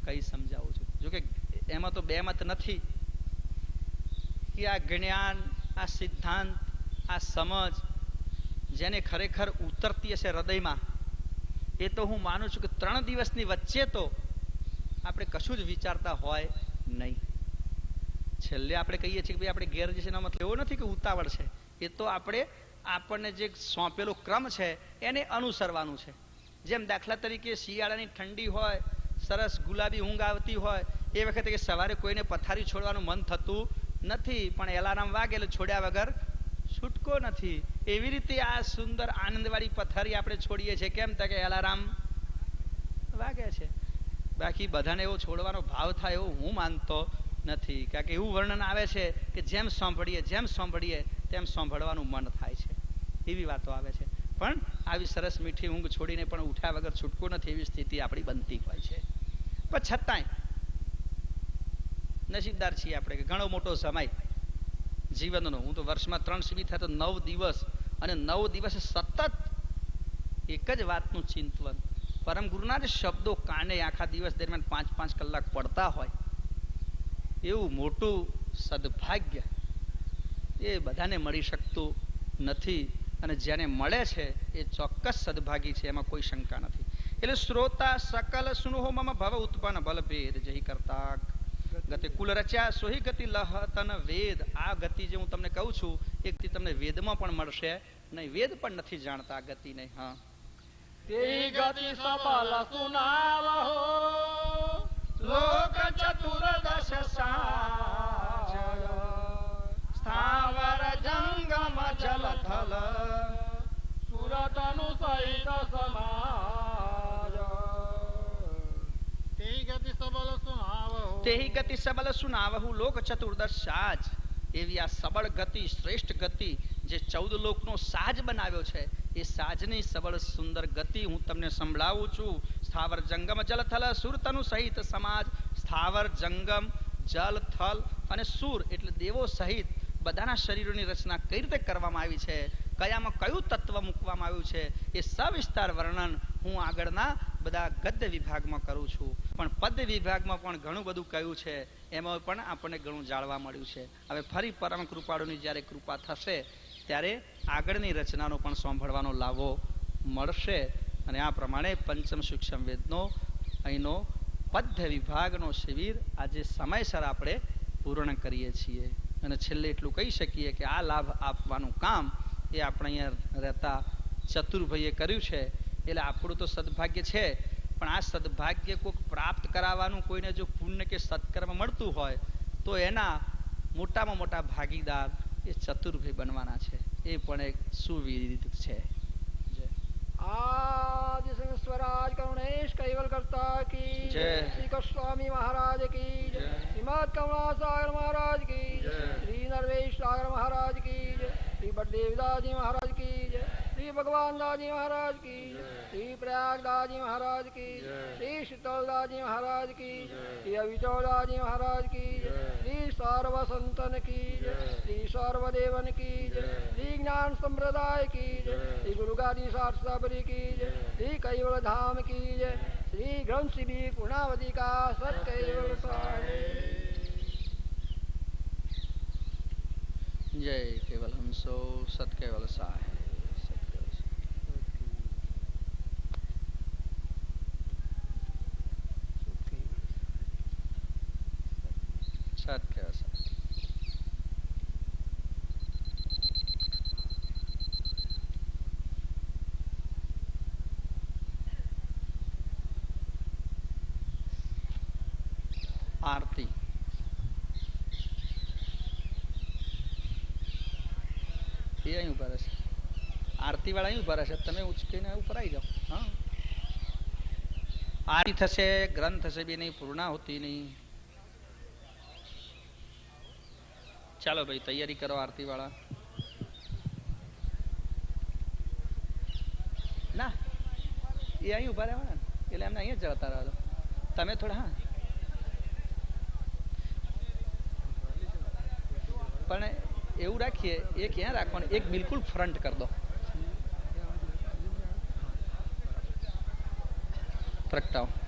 કઈ સમજાવું છું. જોકે એમાં તો બે મત નથી કે આ જ્ઞાન, આ સિદ્ધાંત, આ સમજ જેને ખરેખર ઉતરતી હશે હૃદયમાં, એ તો હું માનું છું કે 3 દિવસની વચ્ચે તો આપણે કશું જ વિચારતા હોય નહીં. છેલ્લે આપણે કહીએ છીએ કે ભાઈ આપણે ઘેર જશે, એનો મતલબ એવો નથી કે ઉતાવળ છે. એ તો આપણને જે સોંપેલો ક્રમ છે એને અનુસરવાનું છે. જેમ દાખલા તરીકે શિયાળાની ઠંડી હોય, સરસ ગુલાબી ઊંઘ આવતી હોય, એ વખતે કે સવારે કોઈને પથારી છોડવાનું મન થતું નથી, પણ એલાર્મ વાગે એટલે છોડ્યા વગર છૂટકો નથી. એવી રીતે આ સુંદર આનંદવાળી પથારી આપણે છોડીએ છીએ. કેમ કે એલાર્મ વાગે છે. બાકી બધાને એવો છોડવાનો ભાવ થાય એવું હું માનતો નથી. કારણ કે એવું વર્ણન આવે છે કે જેમ સાંભળીએ તેમ સાંભળવાનું મન થાય છે, એવી વાતો આવે છે. પણ આવી સરસ મીઠી ઊંઘ છોડીને પણ ઉઠ્યા વગર છૂટકો નથી, એવી સ્થિતિ આપણી બનતી હોય છે. પણ છતાંય નસીબદાર છીએ આપણે કે ઘણો મોટો સમય જીવનનો, હું તો વર્ષમાં 3 શિબિર થાય તો 9 દિવસ, અને 9 દિવસ સતત એક જ વાતનું ચિંતન, પરમ ગુરુના જ શબ્દો કાને આખા દિવસ દરમિયાન 5-5 કલાક પડતા હોય, એવું મોટું સદભાગ્ય એ બધાને મળી શકતું નથી. અને જેને મળે છે એ ચોક્કસ સદભાગી છે, એમાં કોઈ શંકા નથી. એટલે શ્રોતા સકલ સુનો મમ ભવ ઉત્પન્ન બલ ભેદ જહી કરતા ગતિ કુલ રચ્યા સોહી ગતિ લહતન વેદ. આ ગતિ જે હું તમને કહું છું એ ગતિ તમને વેદમાં પણ મળશે નહીં. વેદ પણ નથી જાણતા આ ગતિ નહીં. હા, તે ગતિ સબલ સુનાવહો લોક ચતુર્દશ સાજ સ્થાવર જંગમ જલ થલ સુરત અનુ સહિત સમાજ. તેહી ગતિ સબલ સુનાવહુ તેહી ગતિ સબલ સુનાવહુ લોક ચતુર્દશ સાજ. એવી આ સબળ ગતિ, શ્રેષ્ઠ ગતિ જે 14 લોકનો સાજ બનાવ્યો છે, એ સાજની સબળ સુંદર ગતિ હું તમને સંભળાવું છું. સ્થાવર જંગમ જલ થલ સુર તનુ સહિત સમાજ. સ્થાવર જંગમ જલ થલ અને સુર એટલે દેવો સહિત બધાના શરીરોની રચના કઈ રીતે કરવામાં આવી છે, કયામાં કયું તત્વ મૂકવામાં આવ્યું છે, એ સવિસ્તાર વર્ણન હું આગળના બધા ગદ્ય વિભાગમાં કરું છું. પણ પદ્ય વિભાગમાં પણ ઘણું બધું કહ્યું છે, એમાં પણ આપણને ઘણું જાણવા મળ્યું છે. હવે ફરી પરમ કૃપાળુની જ્યારે કૃપા થશે ત્યારે આગળની રચનાનો પણ સાંભળવાનો લાભો મળશે. અને આ પ્રમાણે પંચમ સૂક્ષ્મ વેદનો અહીંનો પદ્ય વિભાગનો શિબિર આજે સમયસર આપણે પૂર્ણ કરીએ છીએ. અને છેલ્લે એટલું કહી શકીએ કે આ લાભ આપવાનું કામ એ આપણે અહીંયા રહેતા ચતુરભાઈએ કર્યું છે. એટલે આપણું તો સદભાગ્ય છે, પણ આ સદભાગ્ય કોઈક પ્રાપ્ત કરાવવાનું કોઈને જો પુણ્ય કે સત્કર્મ મળતું હોય તો એના મોટામાં મોટા ભાગીદાર એ ચતુરભાઈ બનવાના છે. એ પણ એક સુવિદિત છે. आदि सिंह स्वराज करुणेश कैवल करता की जय। श्री गोस्वामी महाराज की जय। श्रीमद कमला सागर महाराज की जय। श्री नरवेश सागर महाराज की जय। श्री बलदेवदास जी महाराज की जय। श्री भगवान दास जी महाराज की जय। श्री प्रयागदास जी महाराज की जय। श्री शीतलदास जी महाराज की जय। श्री अवितौदास जी महाराज की जय। श्री सर्व संतन की जय। श्री सर्वदेवन की जय। श्री ज्ञान संप्रदाय की जय। श्री गुरुगादी शास्त्री की जय। श्री कैवल धाम की जय। श्री ग्रंथ शिविर पूर्णावती का सत कैवल जय केवल हंसो सत केवल साय सत केवल साय. आरती એ અહીં ઉભા રહેશે, આરતી વાળા અહીં ઉભા રહેશે, તમે ઉચકીને ઉપર આવી જાઓ. હા, આરતી થશે, ગ્રંથ થશે બી નહીં, પૂર્ણાહુતિ નહીં. ચાલો ભાઈ તૈયારી કરો આરતી વાળા. એ અહીં ઉભા રહેવાના ને એટલે એમને અહીંયા જતા રહો તમે થોડા હા પણ એવું રાખીએ એ ક્યાં રાખવાનું એક બિલકુલ ફ્રન્ટ કરી દો પ્રગટાવો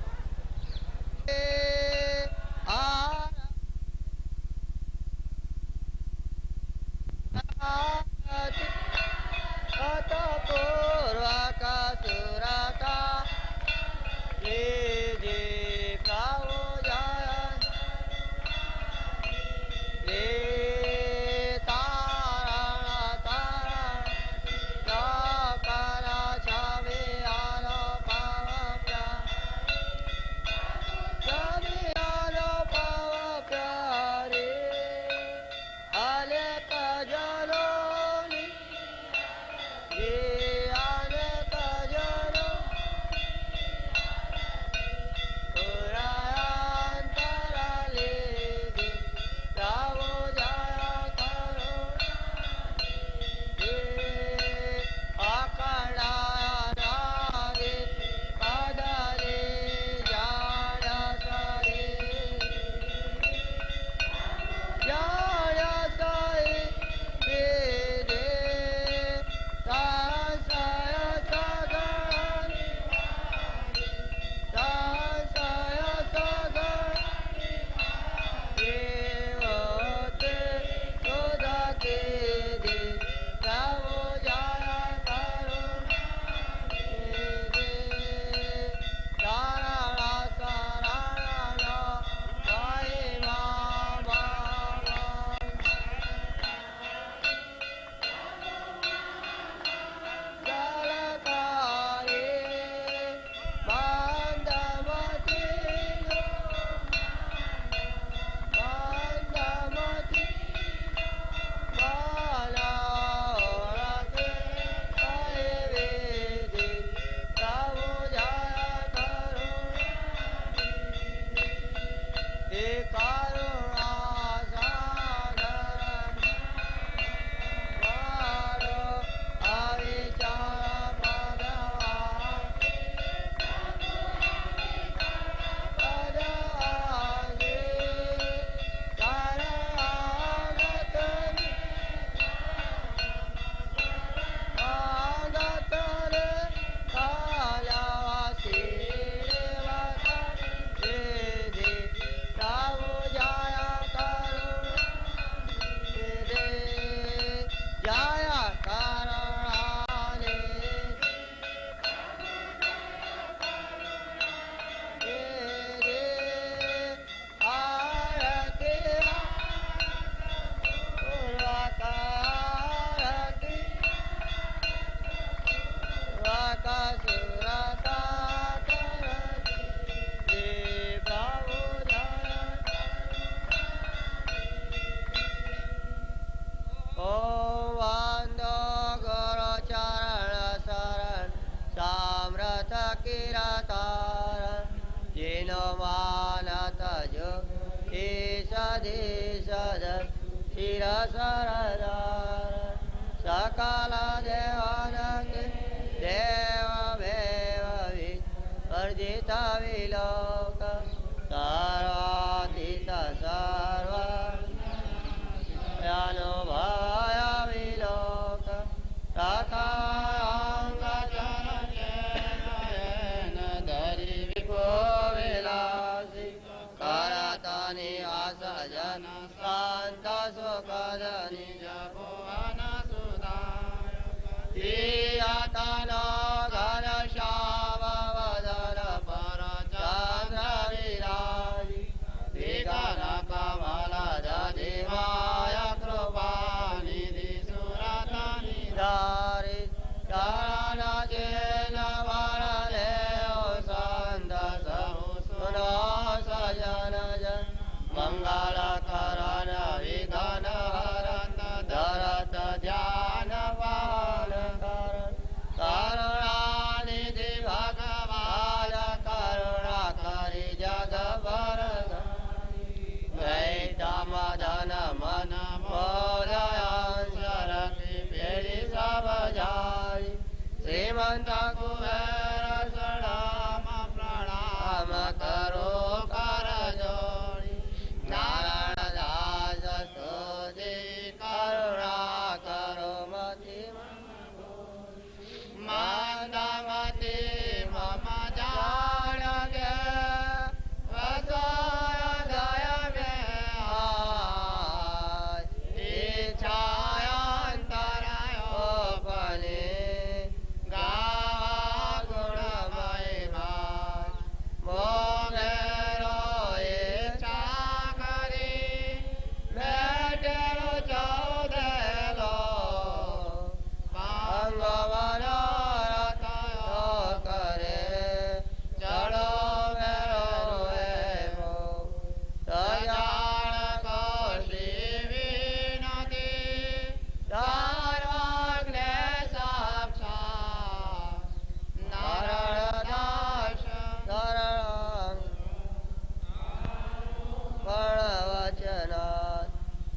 શ્રીમંત કુબેર શરણ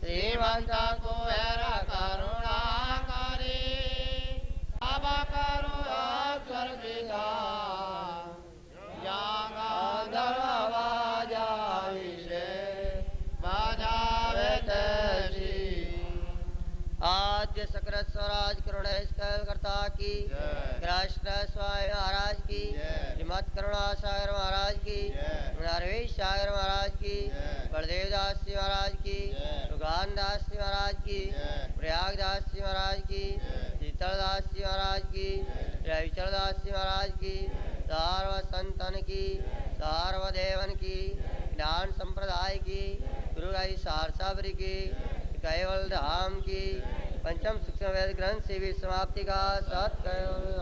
શ્રીમંત કુબેર કરુણાકારી અબ કરું અક્ષર પિતા ગંધર્વ વાજાવી બજાવે તે आद्य सक्र स्वराज करुणेश करता की कृष्ण स्वामी महाराज की श्रीमद करुणा सागर महाराज की नरवेश सागर महाराज की बलदेव दास जी महाराज की सुगान दास जी महाराज की प्रयाग दास जी महाराज की शीतल दास जी महाराज की रविचर दास जी महाराज की सर्व संतन की सर्वदेवन की ज्ञान संप्रदाय की गुरु गाई सारसाबरी की कैवल धाम की पंचम सूक्ष्म वेद ग्रंथ से भी समाप्ति का सत कैवल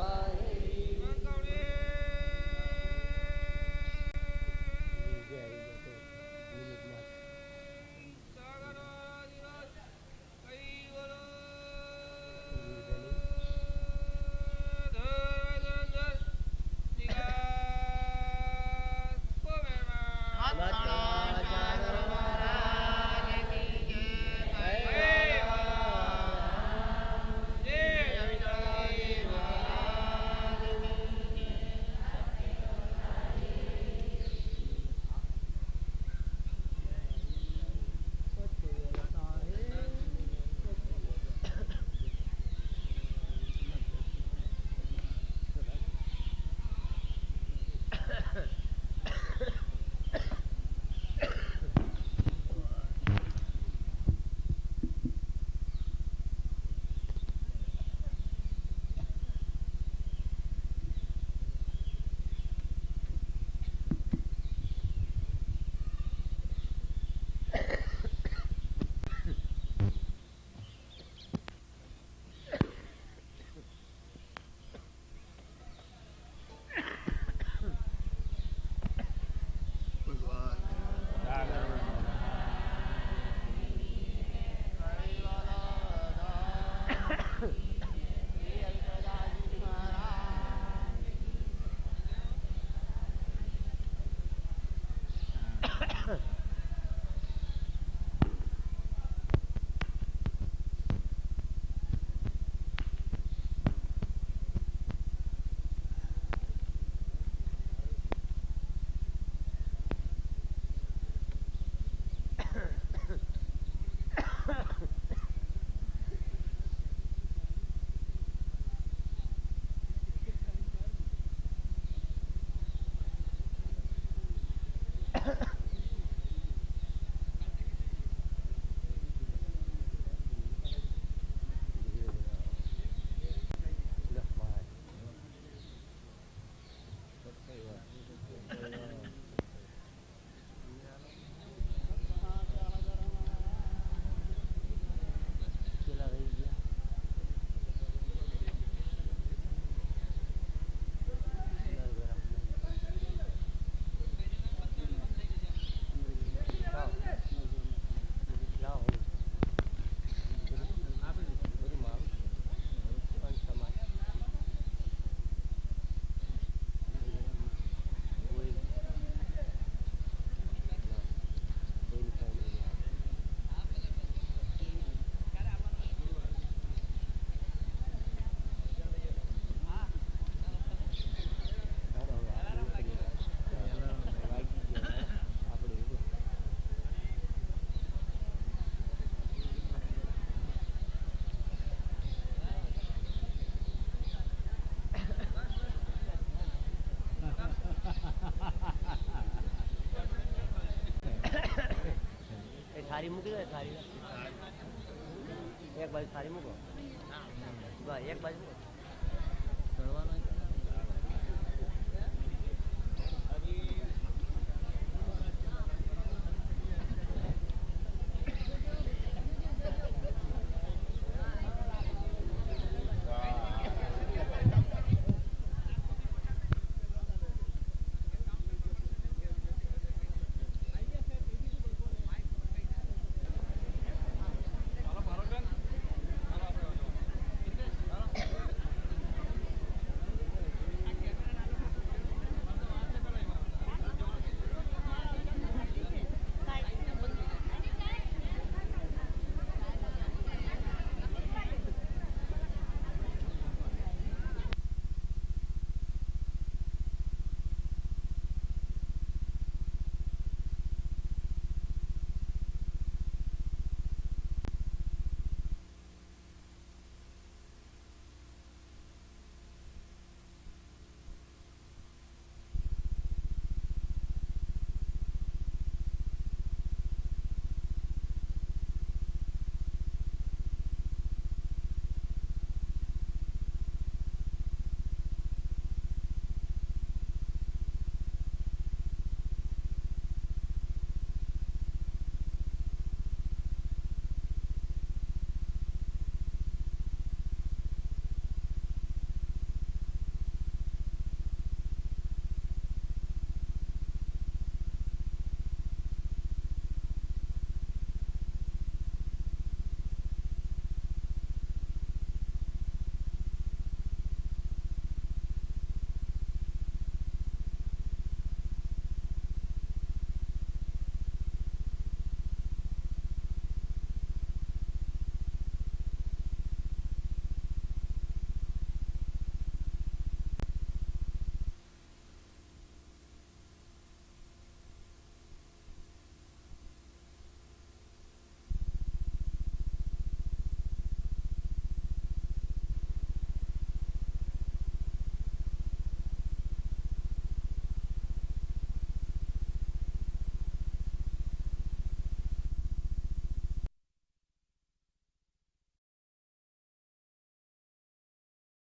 थारी मूकी दो थारी एक बाजू थारी मूको एक बाजू